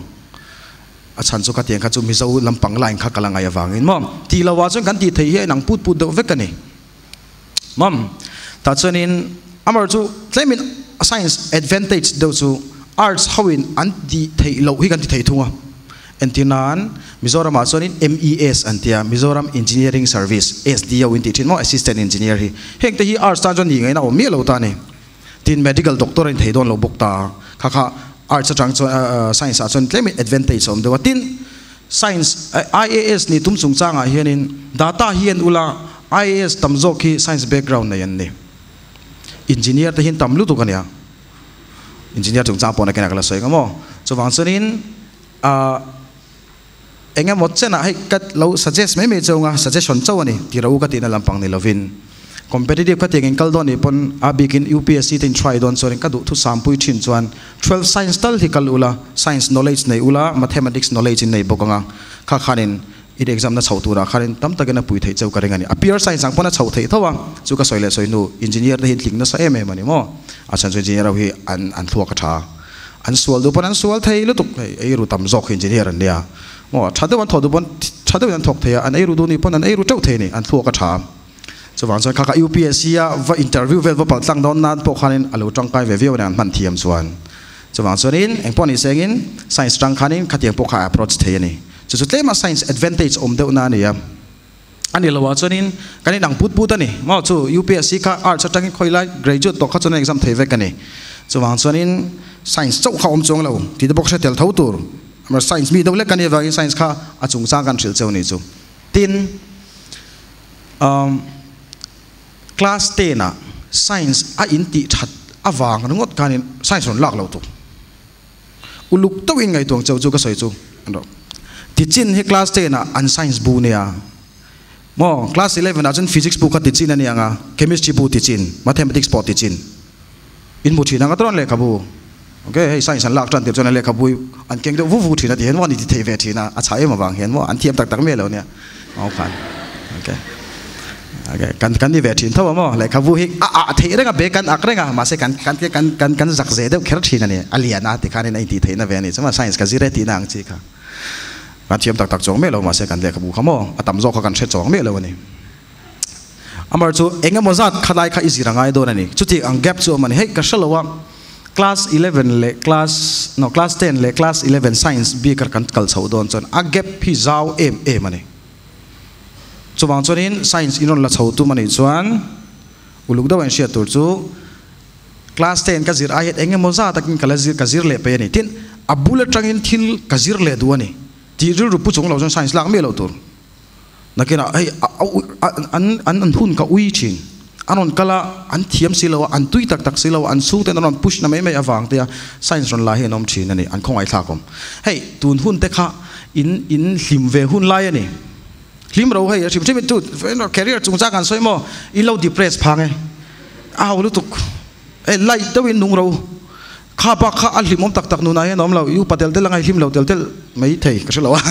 a chan chu ka tiang kha chu mizo lampang line kha kalanga ya wangin mom ti lawa chu kan ti thei he nang put do vek ani mom ta chuanin amar chu claimin science advantage do chu arts hawin anti thei lo hi kan ti thei thunga entinan mizoram a chonin MES antia mizoram engineering service SDO in ti thin mo assistant engineer hi heng te hi arts ta jon ni ngai na o me lo ta ne tin medical doctor in thei don lo bukta kha arts atang science a chon claim advantage om de watin science IAS ni tum chung changa hianin data hian ula IAS tamzo khi science background na yan ni engineer te hin tamlu tu kania engineer chung cha pona kana kala soi ngamo so wangsonin enga motchena hai kat lo suggest me chunga suggestion chawani tirau ka tina lampang ni lovin competitive ka tengin kal don ipon abikin UPSC tin try don sorin ka du thu sampui thin chuan 12 science tal hikal ula science knowledge nei ula mathematics knowledge nei bokanga kha khanin in exam na chautura kharin tam takena pui thei chau karengani appear science ang pona chau thei thawa chu ka soile soinu engineer te hin thling na sa mani mo achan engineer hi an thua ka tha an sual du pon an sual thei lu tuk ei ru tam jok engineer an nia mo thadu ban thodu bon thadu ban thok thei an ei ru du ni pon an ei ru chau thei ni an thua ka tha so wangson kha UPSC ya va interview vel va pal tlang don nan po khanin alu tangkai ve veo nan man thiam chuan so wangsonin engponi segin science tang khanin khatiang po kha approach thei ni so tlema science advantage om de na ni ya ani lawa chonin kani nang put ani ma chu UPSC kha arts atang khoilai graduate to kha chon exam thei ve kani so wangsonin science chau kha om chong lo ti de box tel thau tur amar science mi do le kani wa science kha achung cha kan thil cheu ni chu tin class 10 na science a inti that awang ngot kanin science on lak lo tu uluk to in ngai tong chau chu ka soi chu ando teaching he class 10 na an science bu ne a mo class 11 na chen physics bu ka teaching ani anga chemistry bu teaching mathematics bu teaching in mu thina ngatron le khabu okay hey science an lak tran te chona le khabu an keng de vu thina ti hen wa ni ti thei ve thina a chai ma wang hen mo an thiam tak tak me lo ne au khan okay okay kan ni ve thin thaw mo le khabu hi a thei renga be kan akrenga ma se kan zak ze de kher thina ne aliana ti khan nei ti theina ve ni chama science ka zire ti nang chi kha kan thiam tak tak chong me lo ma se kan le khabu khamo atam zo kha kan the chong me lo ni amar chu enga mozat khalai kha izira ngai do na ni chuti ang gap chu man hey ka shalowa class 11 le class 10 le class 11 science bi kar kan kal chho don chon a gap phi zaw em ani chuwang chonin science inon la chho tu mani chuan uluk daw an sia tur chu class 10 ka zir a het enga mozat takin kalazir ka zir le pe ni tin abula tangin thil ka zir le du ani ti ru pu chung lo science lak me lo tur nakina ai an hun ka ui chin anon kala an thiam silo an tui tak tak silo an su te non push na me awang te science ron la he nom chin ani an khongai tha kom hey tun hun te kha in hlim ve hun lai ani hlim ro hey sim sim tu career chung cha kan soi mo in lo depress phang e aw lu tuk e lai to win nung ro kha pa kha al hlim om tak tak nu na he nom lo yu patel te langai hlim lo tel mai thei ka shlo wa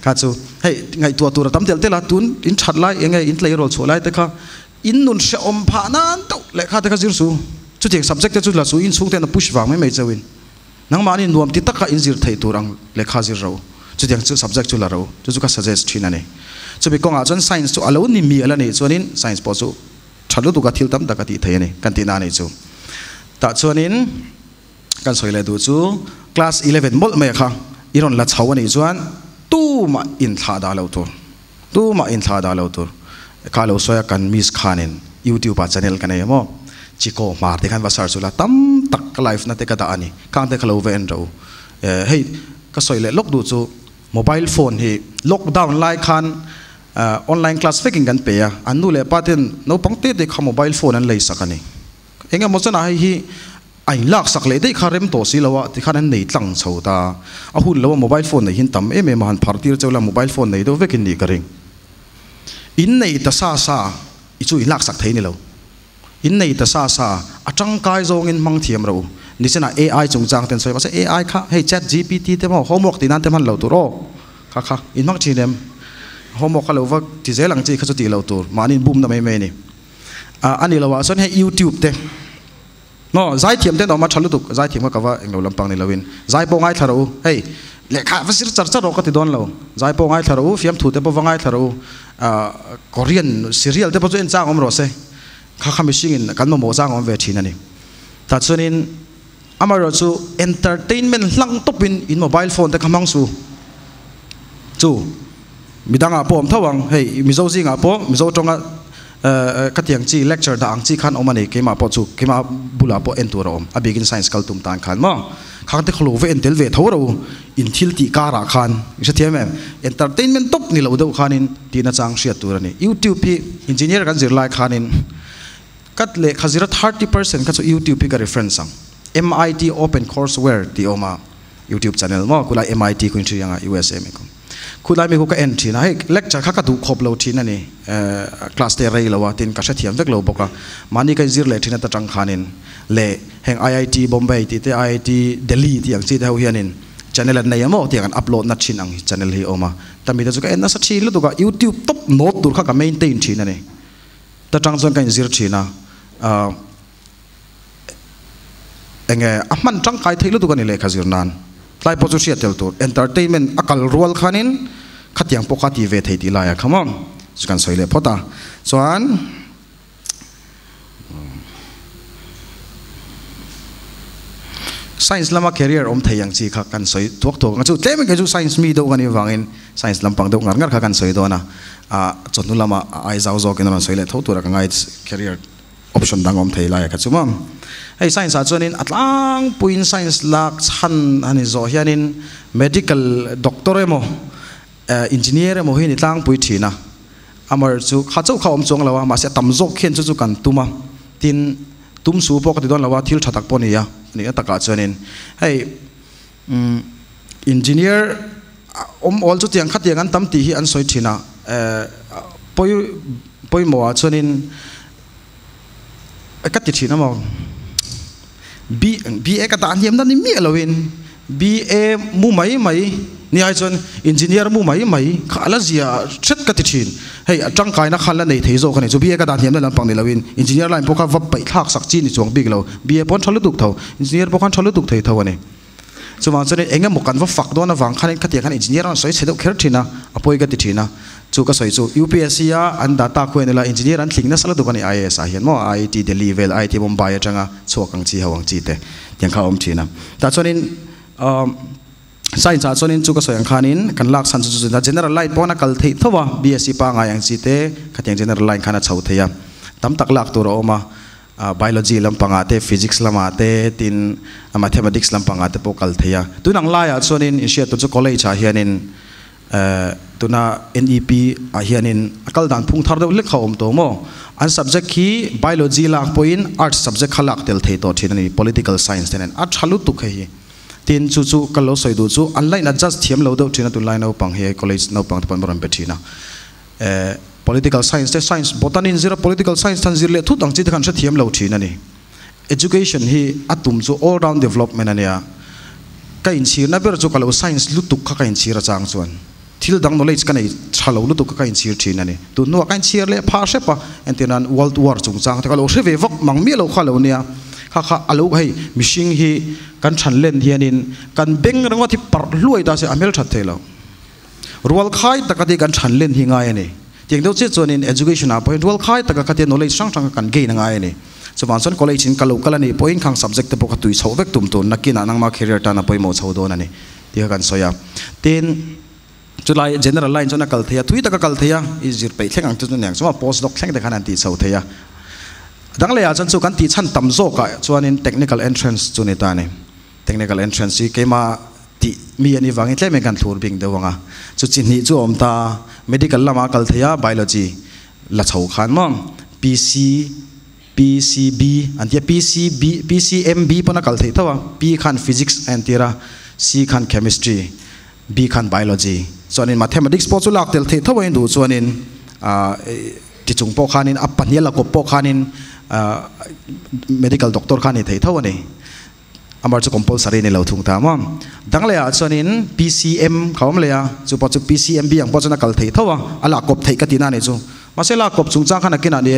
ka chu hey ngai tu tam tel la tun in chat lai engai in tlei rol chu lai te kha in nun se om pha nan to le kha te kha zir su chu te subject te chu la su in sung te na push wang mai chawin nang ma ni nuam ti taka in zir thei turang le kha zir ro chu te chu subject chu la ro chu ka suggest thina ne chu bi konga chon science chu alo ni mi ala ne chonin science po chu thalu tu ka thil tam ta ka ti thei ne kan ti na ne chu ta chonin kan soi le du chu class 11 mol me kha iron la chhaw ani chuan tu ma in tha da lo tur ka lo soya kan miss khanin YouTube channel kan emo chiko mar te kan wasar chula tam tak live na te ka da ani kan te khalo ve en ro hey ka soi le lok du chu mobile phone hi lockdown lai khan online class faking kan pe ya anu le paten no pangte de kha mobile phone an lei sakani enga mo chana hi ai lak sak le dei kha rem to si lawa ti khan an nei tlang chhoda a hun lawa mobile phone nei hin tam em han phartir chawla mobile phone nei do vekin ni karing in nei ta sa ichu ilak sak thei ni lo in nei ta sa atang kai zong in mang thiam ro ni sena AI chung chang ten soi ba se AI kha hey chat GPT te mo homework ti nan te man lo tu ro kha in mang chi nem homework lo wa ti zelang chi kha chu ti lo tur manin boom na mai ni ani lo wa son he YouTube te no zai thiam te no ma thalu tu zai thiam ka wa englo lampang ni lawin zai po ngai tharo hey le kha vasir charcha ro ka ti don lo zai po ngai tharo fiam thu te po wangai tharo Korean serial te po chu en chang om ro se kha kha mishing in kan mo chang om ve thina ni ta chunin amaro chu entertainment hlang topin in mobile phone te khamang su chu midanga pom thawang hey mizo jinga po mizo tonga katiang chi lecture da ang chi khan omani kema po chu kema bula po entur om a begin science kal tum tan khan ma khang te khlo ve entel ve thoro in thil ti kara khan isa thiam entertainment top ni lo do khanin tina chang sia turani YouTube pi engineer kan zir lai khanin kat le khazira 30% ka chu YouTube pi ka reference ang MIT open courseware ti oma YouTube channel mo kula MIT ko intri yang USA me ko kula me ko ka entry na he lecture kha ka du khop lo thina ni class te rei lawa tin ka sha thiam vek lo boka mani ka zir le thina ta tang khanin le heng IIT Bombay ti te IIT Delhi ti ang chi te ho hianin channel an nei amo ti kan upload na chin ang channel hi oma tammi ta chu ka en na sa chi lu tu ka YouTube top note tur kha ka maintain thina ni ta tang chon kan zir thina enge aman tang kai thei lu tu ka ni le kha zir nan lai po chu sia tel tur entertainment akal rol khanin khatiang po kha ti ve thei ti la ya khamam chu kan soile phota chuan science lama career om thayang chi kha kan soi tok tok chu tlem ke chu science mi do gani wangin science lampang do ngar kha kan soi do na chonu lama ai zau zo ken ron soi le tho tur ka ngai career option dang om thei la ya kha chumam hey science a chonin atlang puin science lak chan ani zo hianin medical doctor emo engineer emo hi ni tlang pui thina amar chu kha chau kha om chong lawa ma se tam zo khen chu kan tuma tin tum su po ka ti don lawa thil thatak po ni ya ni ta ka chonin hey engineer all chu tiang khat tiang an tam ti hi an soi thina poi mo chuanin ka ti thina mo BA ka ta hiam na ni mi alowin BA mu mai ni ai chon engineer mu mai khala zia thet ka ti thin hei atang kai na khala nei thei zo khani chu BA ka ta hiam na lampang ni lowin engineer line pokha vap pai thak sak chi ni chong big lo BA pon thalu duk tho engineer pokhan thalu duk thei tho ani chu ma chone enga mukan va fak do na wang khanin khatia khan engineer an soi chedok kher thina apoi ka ti thina chu ka soi chu UPSC ya an data ko enela engineer an thingna sala dukani IAS a hian mo IIT Delhi vel IIT Mumbai atanga chokang chi hawang chi te tiang kha om thina ta chonin science a chonin chu ka soi ang khanin kan lak san chu na general line pona kal thei thowa BSc pa nga yang chi te khatyang general line khana chho theya tam tak lak tur oma biology lampanga te physics lamate tin mathematics lampanga te po kal theya tunang la ya chonin insia tu chu college a hianin tuna NEP a hianin akal dan phung thar de lek khawm to mo an subject ki biology lak point arts subject khalak tel thei to thinani political science ten a thalu tu khai tin chu kalo soi du chu online adjust thiam lo do thina tu line no pang he college no pang pon ram petina political science te science botany in zero political science tan zirle thu tang chi de kan sa thiam lo thina ni education hi atum chu all round development ania ka in chir na ber chu kalo science lutuk kha ka in chira chang chuan thil dang knowledge kanai thalo lutuk ka in chir thina ni tu no kan chir le pha shepa entinan world war chung chang te kalo se ve vok mang mi lo khalo nia kha alo hei mishing hi kan than len hianin kan beng rango thi par luai da se amel that thelo rual khai takati kan than len hi ngai ani tiang do che chon in education a point rual khai takati knowledge sang kan gain ngai ani so wanson college in kalo kalani point khang subject te pokha tui chhovek tum tu nakina nangma career ta na poi mo chhodon ani tia kan soya ten chulai general line chona kal thaya thui taka kal thaya is jir pe thleng ang tu nyang chuma post doc thleng de khan an ti chho thaya dang le a chan chu kan ti chan tam zo ka chuanin technical entrance chuni ta ni technical entrance ki kema ti mi ani wangi tle me kan thur bing de wanga chu chin ni chu om ta medical lama kal thaya biology la chho khan mom PCB antia PCMB pona kal thei thawa P khan physics and tira C khan chemistry B khan biology chuanin mathematics po chu lak tel thei thawa in du chuanin ti chung po khanin apania la ko po khanin medical doctor khani thei thawani amar chu compulsory ne lo thung ta ma dang le a chuanin PCM khawm le a chu po chu PCMB ang po chana kal thei thawa ala kop thei ka tina ne chu masela kop chung chang khana kina ne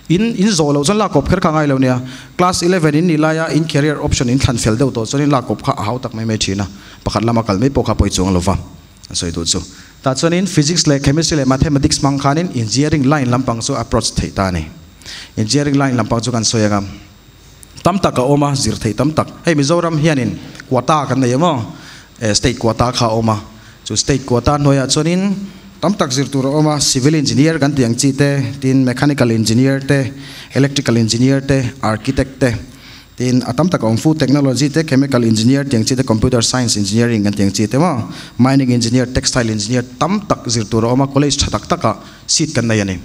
in zo lo chon la kop kher khangai lo nia class 11 in nilaya in career option in than fel deu to chuanin la kop kha hau tak mai mai thina pakhat lama kal mai po kha poi chung lova soi du chu ta chuanin physics le chemistry le mathematics mang khanin engineering line lampang chu approach thei ta ni engineering line lampang chu kan soyanga tam tak ka oma zir thei tam tak hei Mizoram hianin quota kan nei mo state quota kha oma chu state quota noya chuanin tam tak zir tur oma civil engineer kan tiang chi te tin mechanical engineer te electrical engineer te architect te tin atam tak on food technology te chemical engineer tiang chi te computer science engineering kan tiang chi te ma mining engineer textile engineer tam tak zir tur oma college thatak taka seat kan nei ani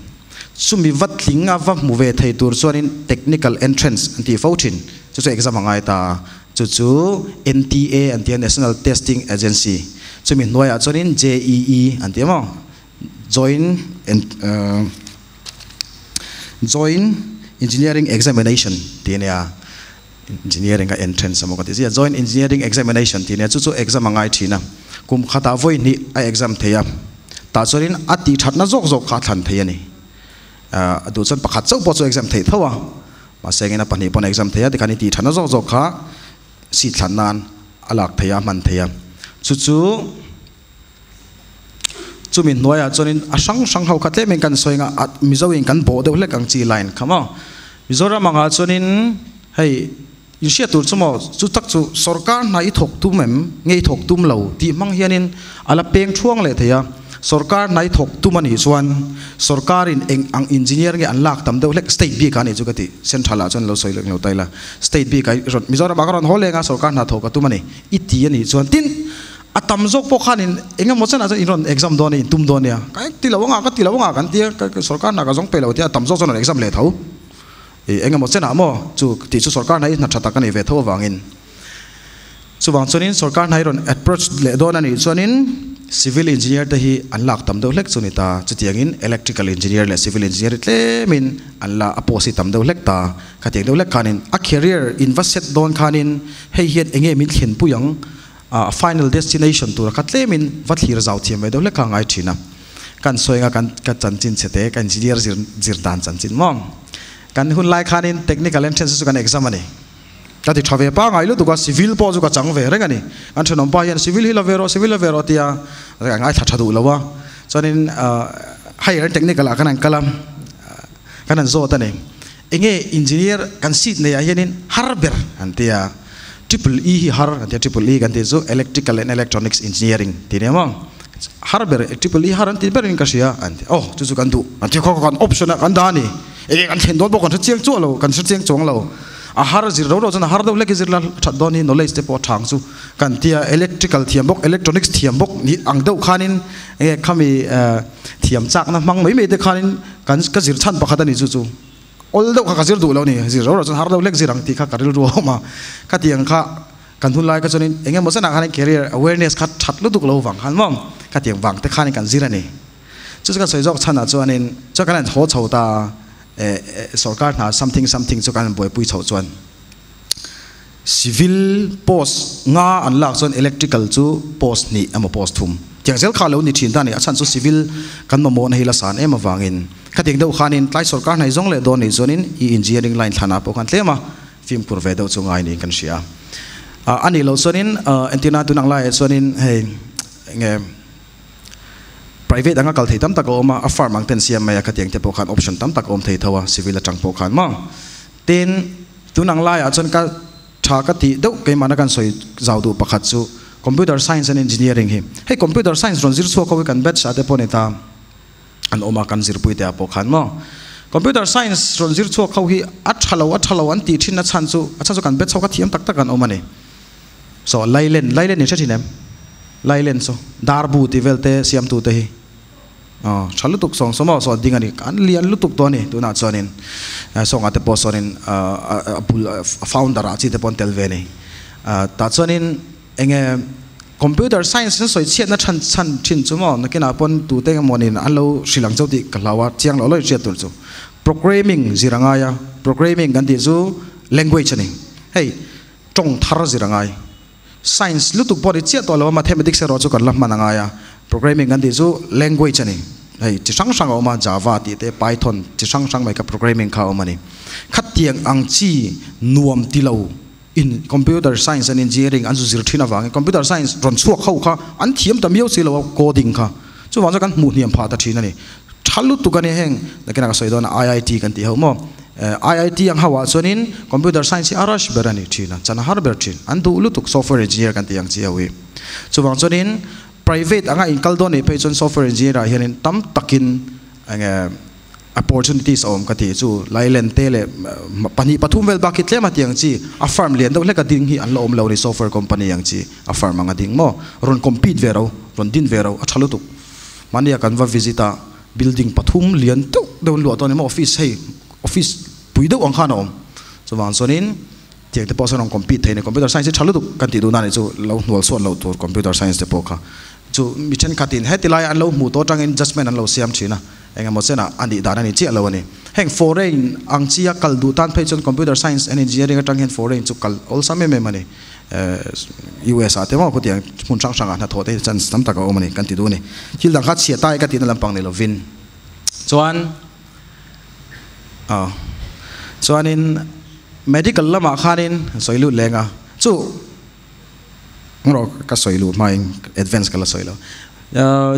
sumi vat thlinga va muve thei tur chuanin technical entrance anti votin chu exam angai ta chu NTA anti National Testing Agency chumi noya chuanin JEE anti mo joint engineering examination tinia engineering entrance mo ka ti joint engineering examination tinia chu exam angai thina kum khata voi ni a exam theya ta chuanin ati thatna jok kha thlan theiani du chan pakhat chau po chu exam thei thawa ma sengena pani pon exam theya dikhani ti thana jok kha si thlannan alak theya man theya chu chumin noya chunin asang hau khatle men kan soinga Mizoin kan bo de hlek ang chi line khama Mizoram anga chunin hei insia tur chumo chu tak chu sarkar na I thok tu mem ngei thok tum lo ti mang hianin ala peng thuang le theya sarkar nai thok tu mani chuan sarkarin ang engineer nge anlak tam deuh lek state b ka ni chu kati central a chon lo soilek lo taila state b kai Mizoram agaron holenga sarkar na thok tu mani iti ani chuan tin atam jok po khanin enga mochen a iron exam do ni tum do nia kai tilawanga kan tia sarkar na ka jong pelo tia atam jok chon exam le thau enga mochen a mo chu ti chu sarkar nai na thata kan ve tho wangin chu wang chuanin sarkar hnai ron approach le don ani chuanin civil engineer te hi anlak tam do hlek chuni ta chutiangin electrical engineer le civil engineer tlemin anla aposi tam do hlek ta khatiang do hlek khanin a career invest don khanin hei hian enge min thlen puyang final destination tur khatlemin vathlir zau thiam ve do hlek ka ngai thina kan soinga kan chanchin chete kan engineer zir dan chanchin mom kan hun lai khanin technical entrance su kan exam ani tati thave pa ngai lu tuka civil po ju ka chang ve re gani an thenom pa hian civil hi la vero tia ngai tha thadu lawa chonin higher technical kan an kalam kan an zo ta ne enge engineer kan sit ne ya hianin harber an tia triple e hi har an tia triple e kan te zo electrical and electronics engineering ti ne mong harber triple e har an ti berin ka sia an oh chu kan du an ti ko kan option kan da ni e kan then dot bo kan chiang chu lo kan chiang chong lo a har zir ro chana har do lek zir la that doni knowledge te po thang chu kan tia electrical thiam bok electronics thiam bok ni ang do khanin e khami thiam chak na mang mai me te khanin kan ka zir chan pakhat ani chu ol do kha zir du lo ni zir ro chana har do lek zirang ti kha karil ro ma ka tiang kha kan thun lai ka chonin enge mo sana khanin career awareness kha that lu duk lo wang khan mom ka tiang wang te khanin kan zir ani chu ka soi jok chana chuanin chu kan ho chhota sarkar na something chu kan boy pui chho chuan civil post nga anlak chuan electrical chu post ni amo post thum tiangzel kha lo ni thin ta ni achan chu civil kan mo na hila san ema wangin khating do khanin tlai sarkar nai jong le don ni zonin I engineering line thana po kan tlema film pur ve do chu ngai ni kan sia ani lo chuanin antenna tu nang lai chuanin hei nge private anga kal thei tam tak oma a farm ang ten siam maya khatiang te po khan option tam tak om thei thawa civil atang po khan ma ten tunang lai a chon ka tha ka ti do ke mana kan soi zau du pakhat chu computer science and engineering hi hey computer science ron zir chu ko kan bet sa te po neta an oma kan zir pui te po khan ma computer science ron zir chu khau hi a thalo an ti thin na chan chu acha chu kan bet chau ka thiam tak tak kan oma ni so lailen ni thinem lailen so darbu ti velte siam tu te hi chalutuk song somo so dingani kan lian lutuk to ni tuna chonin song ate po sonin founder a chi te pon telve ni ta chonin enge computer science soi chiat na chan thin chumo nakina pon tu te monin anlo shrilang choti kalawa chiang lo loi chiat tur chu programming zirangaya programming kan ti chu language ni hey tong thar zirangai science lutuk body chiat to lo mathematics ro chu kan lam manangaya programming kan ti chu language ani hey chi sang oma java ti te python chi sang mai ka programming kha oma ni khatiang ang chi nuam ti lo in computer science and engineering an zu zir thina wang computer science ron chuak khau kha an thiam tam yo si lo coding kha chu wang kan mu niam pha ta thina ni thalu tu kan heng nakina ka soidon IIT kan ti homo IIT ang hawa chonin computer science arash berani thina chana har ber thin an du lutuk software engineer kan ti yang chi awi chu wang chonin private anga inkal do ni pechon software engineer hianin tam takin anga opportunities om kati chu lailen tele pani pathum vel bakit lema tiang chi a farm lian do leka ding hi an lo om lo ni software company yang chi a farm anga ding mo ron compete vero ron din vero a thalutuk mania kan va visita building pathum lian tu do lo to ni mo office puido ang khanom so wan sonin tiang te person on compete theine computer science thalutuk kan ti du na ni chu lo nual so lo tur computer science te pokha chu mission khatin hetilai an lo mu to tangin judgment an lo siam thina enga mo sena ani dana ni chi lo ni heng foreign ang chia kal du tan phechon computer science and engineering atang hen foreign chu kal all same me mani US ate mo ko tiang mun sang na thote chan sam ta ka o mani kan ti du ni thil dang kha chia tai ka tin lampang ni lo vin chuanin medical lama khanin soilu lenga chu ngro ka soilu mai advance kala soilo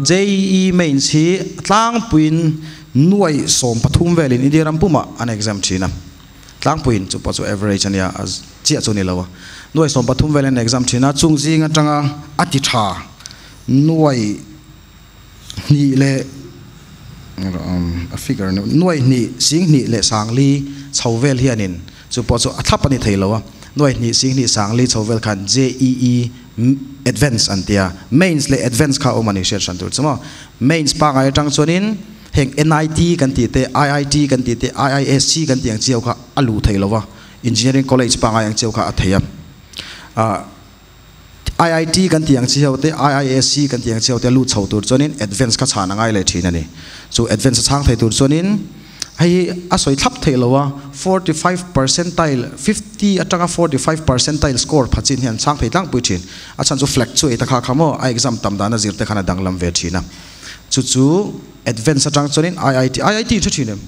JEE mains hi tlang puin nuai som pathum velin indiram puma an exam thina tlang puin chu pa chu average ania as chia chu ni lawa nuai som pathum velen exam thina chung jing atanga ati tha nuai ni le a figure nuai ni sing ni le sangli chawvel hianin chu pa chu athapani theilawa nuai ni sing ni sangli chawvel khan JEE advance antia mains le advance kha omani share santur chama mains pa ngai tang chonin heng NIT kan ti te IIT kan ti te IISc kan ti ang chiau kha alu theilawa engineering college pa ngai ang chiau kha athayam IIT kan tiang chi hote IISc kan tiang chi hote lu chho tur chonin advance kha chana ngai le thina ni so advance chang thai tur chonin ai asoi thap thei lowa 45 percentile 50 atanga 45 percentile score phachin hian chang thei tlang puithin achan chu flex chu eta kha khamo a exam tam dana zirte khana danglam ve thina chu advance atang chonin IIT chu thinem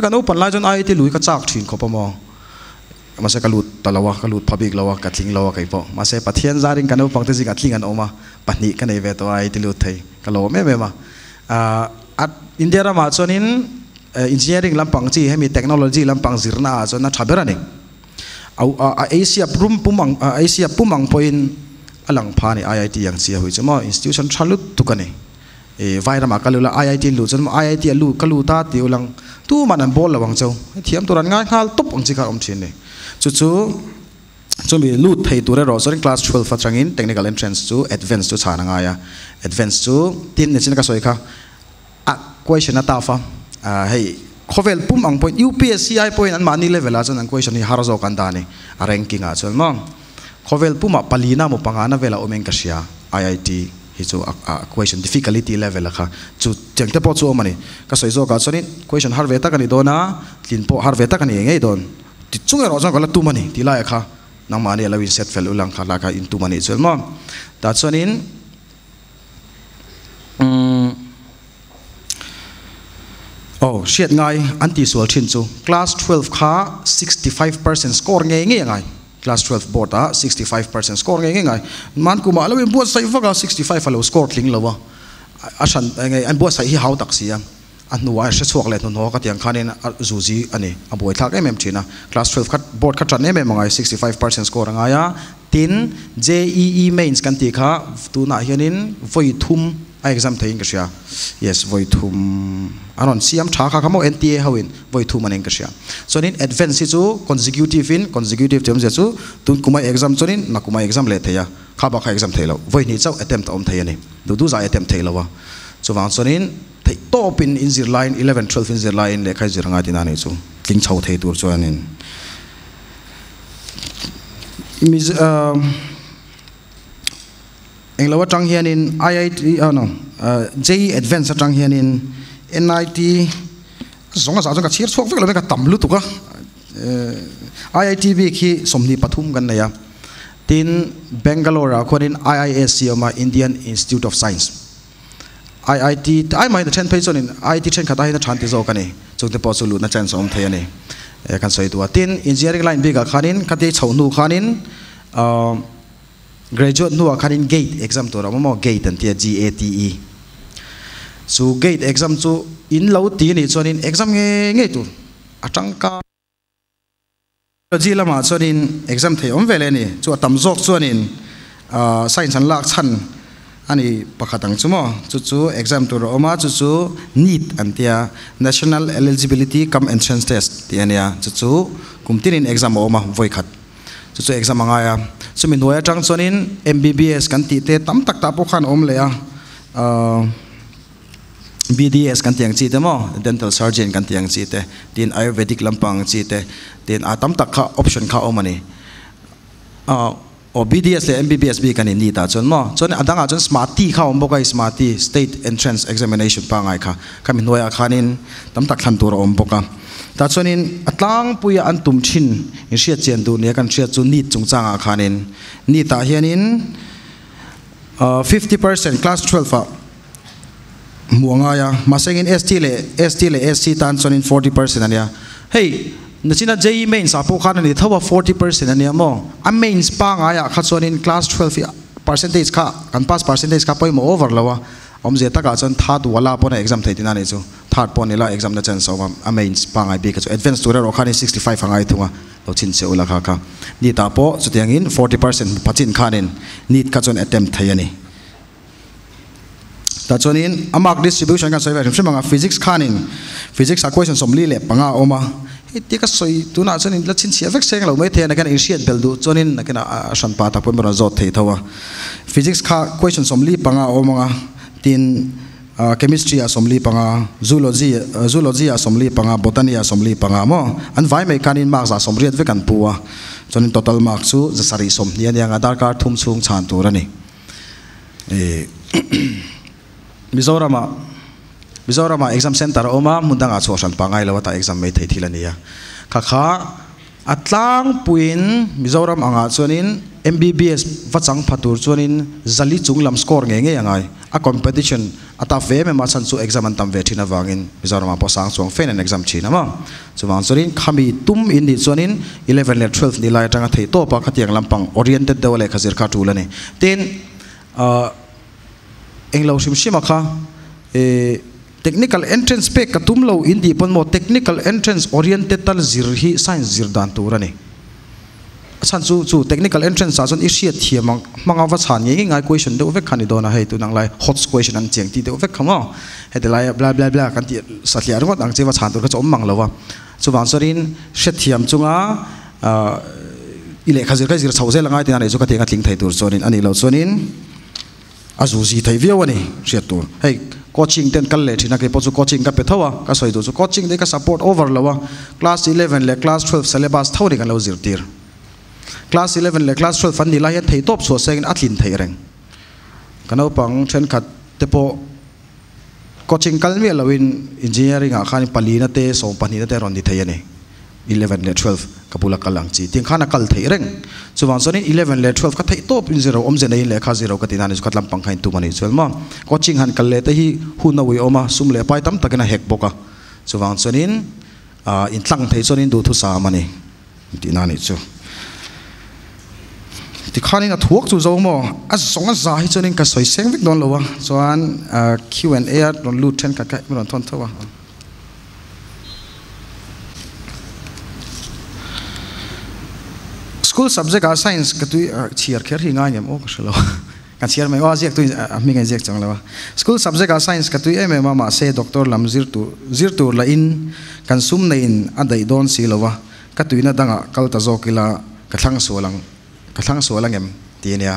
kan open lai jon IIT lui ka chak thin khopamo masa kalut talawa kalut public lawa katling lawa kai po masa pathian zaring kan opang te jinga tling an oma pani kan ei ve to IIT lu thei kalo me ma at India ra ma chonin engineering lampang chi hemi technology lampang zirna chona thaberani au Asia pumang point alang phani IIT yang chi hui chama institution thalut tukani vaira ma kalula IIT lu chon IIT lu kaluta ti ulang tu manan bol lawang chau thiam turan ngai khal top ang chi kha om thin ne chu mi lu thei ture ro sorin class 12 fatrangin technical entrance to advanced to chana nga ya advanced to tin ne chin ka soi kha a question ata fa hey khovel pum ang point UPSC ai point an mani level a chon an question hi harazo kan da ni a ranking a chon mo khovel puma palina mo pangana vela omeng ka sia IIT hi chu a question difficulty level kha chu chengte po chu mani ka soi zo ka chonin question har ve ta kani dona tin po har ve ta kani ngei don ti chunga ro jang kala tu mani ti la kha nang mani ala win set fel ulang kha la ka in tu mani chel mo ta chonin oh shit ngai anti sol thin chu class 12 kha 65% score ngai class 12 board 65% score ngai man kuma ala win board sai vaga 65 alo score tling lawa asan ngai an board sai hi hau tak sia an nuwa se chuak le no ka tiang khanin zuji ani aboi thak em thina class 12 khat board khat ran em mangai 65% score ngaya tin JEE mains kan ti kha tu na hianin voi thum a exam thein ka sia yes voi thum aron siam tha kha khamo NTA hawin voi thum anen ka sia chonin advance chu consecutive terms chu tun kuma exam chonin na kuma exam le theya kha ba kha exam theilo voi ni chau attempt om theyani du za attempt theilowa chuwang chonin thei top in zir line 11 12 in zir line le khai ziranga tina nei chu tling chho thei tur chuanin englawa tang hianin IIT JEE advanced tang hianin NIT zonga sa ka chir chok vek lo ka tamlu tuka IIT bi khi somni pathum kan na ya tin Bangalore khonin IISc ma Indian Institute of Science IIT ai mai the 10 page on in IIT chen khata hi na than ti zo kani chungte po chu lu na chen som thayani kan soi tu tin engineering line bi ga khanin khate chhonu khanin graduate nu khanin gate exam to ramo gate an tia GATE so gate exam chu in lo ti ni chonin exam nge tu atangka lama chonin exam thei om vele ni chu tam jok chonin science an lak chan ani pakhatang chumo chu exam to oma chu NEET antia national eligibility cum entrance test tiania chu kumtin in exam oma voi khat chu exam anga ya chumi noya tang chonin MBBS kan ti te tam tak ta po khan om le a BDS kan tiang chi te mo dental surgeon kan tiang chi te tin ayurvedic lampang chi te tin atam tak kha option kha omani o BDS le MBBS bi kan ni ta chon mo chon adanga chon smarty kha om bokai smarty state entrance examination pa ngai kha kami noya khanin tam tak than tur om boka ta chonin atlang puya an tum thin in sia chen du ne kan sia chu NEET chung changa khanin ni ta hianin 50% class 12 muanga ya masengin ST le SC tan chonin 40% ania hey nachina JEE mains apo khan ni thawa 40% ania mo a mains pa nga ya kha chonin class 12 percentage kha kan pass percentage kha poi mo over lawa om je taka chon third wala pona exam thaitina ni chu third pon la exam na chan so a mains pa ngai bi ka advanced to ro khani 65 ngai thunga lo chin se ula kha ni ta po chutiangin 40% pachin khanin NEET ka chon attempt thayani ta chonin amak distribution kan soiwa hrimanga physics khanin physics a question somli le panga oma ti ka soi tuna chonin la chin chiavek seng lo mai the na kan initiate beldu chonin na kana asan pa ta pon mara zot thei thawa physics kha question somli panga oma tin chemistry assembly panga zoology assembly panga botany assembly panga mo an vai mai kanin marks assembly ve kan puwa chuan total mark chu zasari som hian yang Aadhaar card thum chung chan tur ani Mizoram exam center oma mundanga choshan pangai lawata exam mai thei thilania kha atlang puin Mizoram anga chuanin MBBS vachang phatur chuanin zali chunglam score nge angai a competition ata ve me ma chan chu exam an tam ve thina wangin Mizoram po sang chuang fen an exam china ma chuwang chuanin khami tum in ni chuanin 11 le 12 ni lai tanga thei to pa khatiang lampang oriented dawle khazir kha tulani ten englo shimshima kha technical entrance pe katum lo indi pon mo technical entrance oriented tal zirhi science zirdan turani san chu technical entrance sa son issue thiamang manga wa chan nge ngai question de vek khani dona hei tu nang lai hot question an cheng ti de vek khama he de lai bla bla bla kan ti satlia ro dang che wa chan tur ka chom mang lawa chu wang sorin she thiam chunga ile khazir khazir chhauze langai ti na chu ka te nga tling thai tur chonin ani lo chonin azuzi thai viawani she tur hei coaching ten kal le thina ke pochu coaching ka pe thawa ka soi du chu coaching de ka support over lawa class 11 le class 12 syllabus thawri kan lo zirtir class 11 le class 12 fan ni la hian thei top so seng athlin thei reng kanau pang then khat te po coaching kal mi lawin engineering a khani palina te so pani te ron di thei ani 11 le 12 kapula kalang chi ting khana kal thei reng chuwang sonin 11 le 12 ka thei top in zero om zen le kha zero ka tinani chu katlam pang khain tu mani chelma coaching han kal le te hi hu na wi oma sum le pai tam takena hek boka chuwang sonin in tlang thei chonin du thu sa mani tinani chu ti khani na thuak chu zo mo a songa za hi chonin ka soi seng vek don lowa chuan Q&A don lut then ka ron thon thawa school subject are science ka tu chiar kher hi ngai nyam o ka shalo kan chiar mai wa jek tu mi ngai jek chang lawa school subject are science ka tu em ma se doctor lam zir tur la in kan sum na in adai don si lawa ka tu ina danga kal ta zo kila ka thlang so lang em ti nia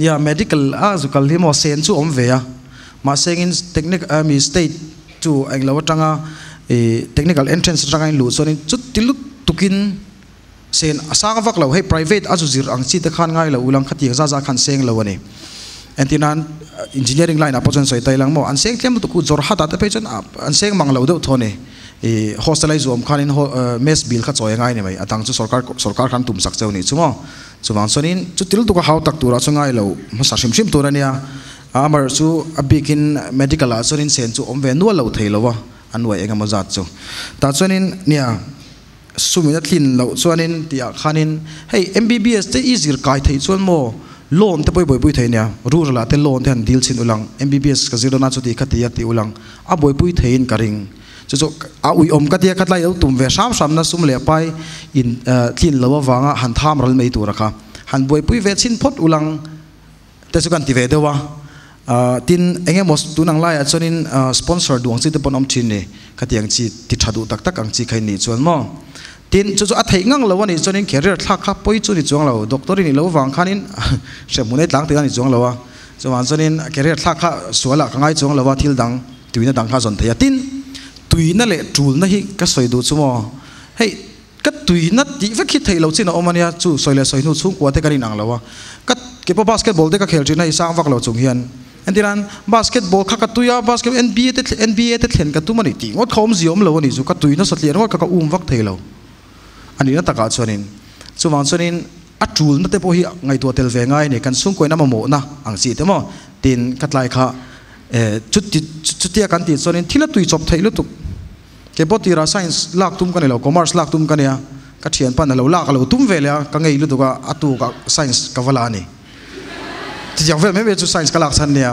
ya medical azukal hi mo sen chu om ve ya ma seng in technical mi state to ang lawa tanga technical entrance tanga in lu so ni chu tilu tukin sen asang vak lo hey private azuzir ang chi te khan ngai lo ulang khati za khan seng lo ani entinan engineering line apozon soi tai lang mo an seng tlem tu ku jor hata te pe chon an seng mang lo do thone hostelize om khan in mess bill kha choi ngai ni mai atang chu sarkar khan tum sak cheu ni chumo chuwang sonin chu til tu ka haw tak tura chu ngai lo ma sa sim turania amar chu abikin medical a chonin sen chu om ve nu lo theilowa anwai enga mazat chu ta chonin nia sumina thin lo chuanin tia khanin hey MBBS te easier kai thei chuan mo loan te pui thei nia rural la te loan te han deal chin ulang MBBS ka zero na chu ti khatia ti ulang a pui thein karing chu a ui om ka tia khatlai lo tum ve sam na sum le pai in thin lo wanga han tham ral mei tu rakha han pui ve chin phot ulang te chu kan ti ve dewa tin engemos tunang lai chonin sponsor duang chi te ponom chin ni khatiang chi ti thadu tak ang chi khai ni chuan mo tin chu a thei ngang lo ani chonin career thak kha poi chu ni chuang lo doctor ni lo wang khanin se munai tlang te ani chuang lo wa chuan chonin career thak kha suala kangai chuang lo wa thil dang tuina dang kha zon theya tin tuina le tul na hi ka soi du chu mo hei ka tuina ti va khi thei lo chin omania chu soile soi nu chung kwa te karin ang lo wa ka ke pa basketball te ka khel thina isang vak lo chung hian entiran basketball kha ka tuya basket NBA te thlen ka tu mani ti ngot khom ziom lo ni chu ka tuina satlian ngot ka vak thei lo ani na taka chuanin chuwang chuanin a tul na te po hi ngai to tel ve ngai ni kan sung koina mo na ang chi te mo tin katlai kha chutia kan ti chuanin thila tui chop theilu tu ke boti ra science lak tum kan lo commerce lak tum kan ya ka thian pan lo lak lo tum ve le ka ngei lu tu ka atu ka science ka wala ni ti jang ve me chu science ka lak san ne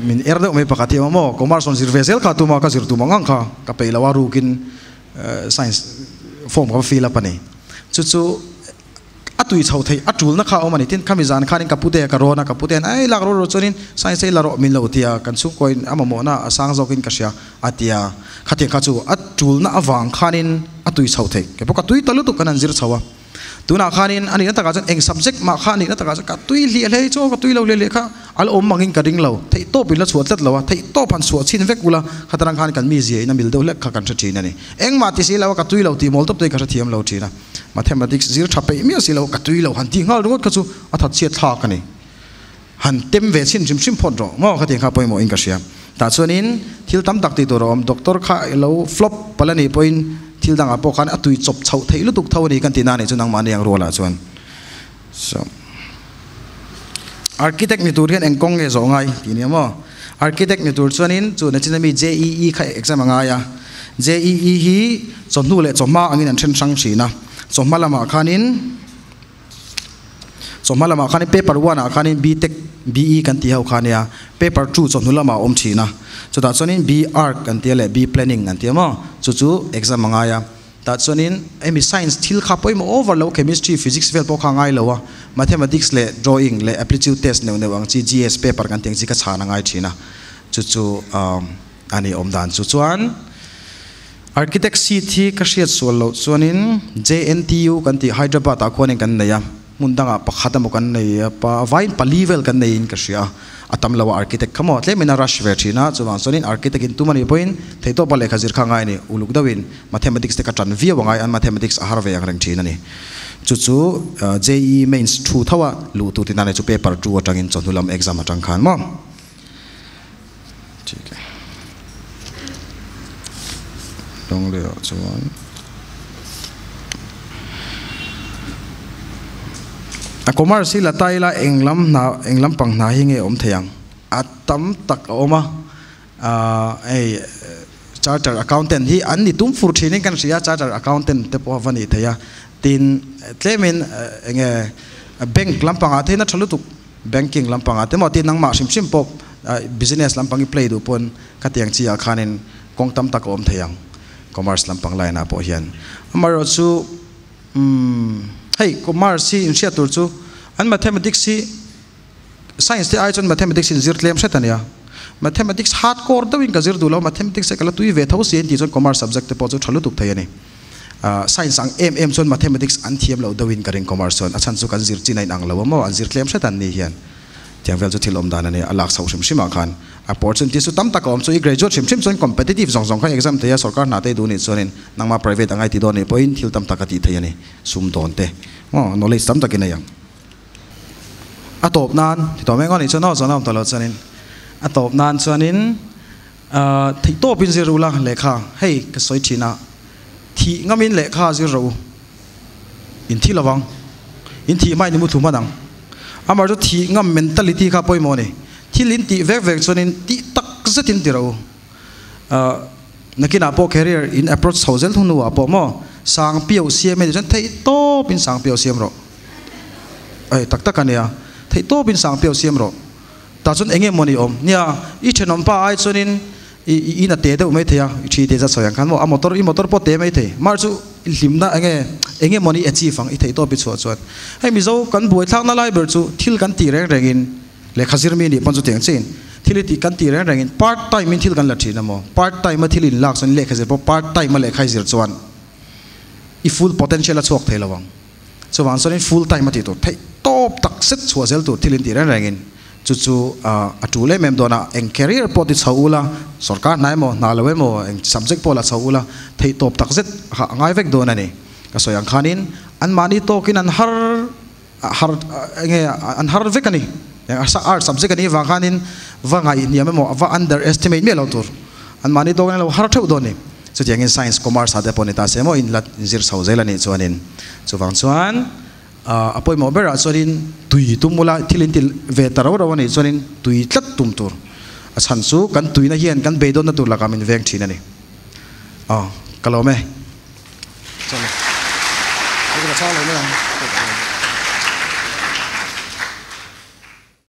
min erdo me pakati mo commerce on sirvesel ka tu ma ka sir tu mangang kha ka pe lawa rukin science form ka feel apani chu atui chau thei atul na kha omani tin khamizan khanin kapute ka rona kapute ai lak ro chonin science ei laro min lo tia kan su koin amamo na asang zokin ka sia atia khati kha chu atul na awang khanin atui chau thei ke poka tui talu tu kanan zir chawa tuna khanin ani na taka eng subject ma khani na taka ka tui li le cho ka tui lo le kha al om mangin ka ding lo thei to pin la chuat lat lo thei to pan suat chin vek ula khatarang khan kan mi zi na mil do le kha kan thin ani eng ma ti si lo ka tui lo ti mol top te ka thiam lo thina mathematics zir thape mi si lo ka tui lo han ti ngal ro ka chu athat che thla ka ni han tem ve chin chim phot ro mo kha te kha poi mo in ka siam ta chuanin thil tam tak ti to rom doctor kha lo flop palani point thil dang apo khan atui chop chau thei lu tuk thau ni kan tina ni chunang ma yang rola chuan so architect ni tur hian engkong nge zo ngai ti ni mo architect ni tur chuanin chu na chinami JEE kha exam anga ya JEE hi chonu le choma angin an then sang sina choma lama khanin paper 1 a khanin BTech BE kan ti hau khania paper 2 chonu lama om thina chuta chuanin B arc kan ti le B planning kan ti mo chu exam anga ya ta chuanin emi science thil kha poi mo overload chemistry physics vel po kha ngai lowa mathematics le drawing le aptitude test ne wang chi GS paper kan teng chi ka chhana ngai thina chu ani om dan chu chuan architect CT ka hriat sual lo chuanin JNTU kan ti Hyderabad a khone kan neya mundanga pakhata mo kan nei pa vain pa level kan nei in ka hria atam lawa architect khamo tle mena rush ve thina chuwang chuanin architect in tumani point theito pa lekha zir kha ngai ni uluk dawin mathematics te ka tran via wangai an mathematics a har ve yang reng thina ni chu JEE mains 2 thawa lu tu tina ne chu paper 2 atangin chonulam exam atang khan mo ठीक है dong le chuan a commerce la taila englam pang na hinge om theyang atam tak oma charter accountant hi an ni tum fur thinin kan sia charter accountant te po vani theya tin tlemin enge bank lampanga theina thalutuk banking lampanga te mo tin nangma sim pop business lampangi play du pon katiang chi akhanin kong tam tak om theyang commerce lampang laina po hian amaro chu hey commerce in sia tur chu an mathematics si science te ai chon mathematics in zir tlem setania mathematics hardcore dawin ka zir du lo mathematics kala tui ve thau sen ti chon commerce subject te po chu thalu tuk thayani science ang mm chon mathematics an thiam lo dawin ka ring commerce chon achan chu kan zir chinai nang lo mo an zir tlem setan ni hian tiang vel chu thilom dan ani alak sau sim sima khan opportunity su tam takom chu graduate sim chon competitive zong kha exam te ya sarkar na te du ni chonin nangma private angai ti do ni point thil tam takati thayani sum don te knowledge tam takin yang atop nan to me ngoni chono to lo chanin atop nan chuanin thei to pin zirula lekha hei ka soi thina thi ngamin lekha ziro in thi lawang in thi mai ni mu thuma dang amar jo thi ngam mentality kha poi mo ne thilin ti vek chonin ti tak zatin ti ro nakina po career in approach thousand thunu apo mo sang piau siam me jan thei to pin sang piau siam ro ai tak ania thei to pin sang piau siam ro ta chon enge moni om nia I thenom pa ai chonin I na te de me thea thi te za soyang khan mo a motor po te me the mar chu limna enge moni achieve ang I thei to pi chu chuan hai mi zo kan boi thak na lai ber chu thil kan ti reng le khazir mi ni pon chu teng chin thiliti kan ti reng in part time in thil kan la thina mo part time ma thilin lak son le khazir po part time ma le khazir chuan I full potential a chok thei lawang chuwang chonin full time ma ti to thei top tak set chuazel tu thilin ti reng in chu atule mem dona eng career poti chaula sarkar nai mo na lawe mo eng subject pola chaula thei top tak zet ngai vek dona ni ka soyang khanin an mani to kin an har vekani art subject ani wa khanin wa ngai niam mo wa underestimate me lautur an mani to kan lo har theu doni so tiang in science commerce ade ponita semo in lat zir sauzela ni chuanin chuwang chuan apoi mo bera chorin tui tumula thilin til ve taro rawani chorin tui tlat tum tur achan chu kan tuina hian kan beidon na tur lakamin veng thina ni kalome chalo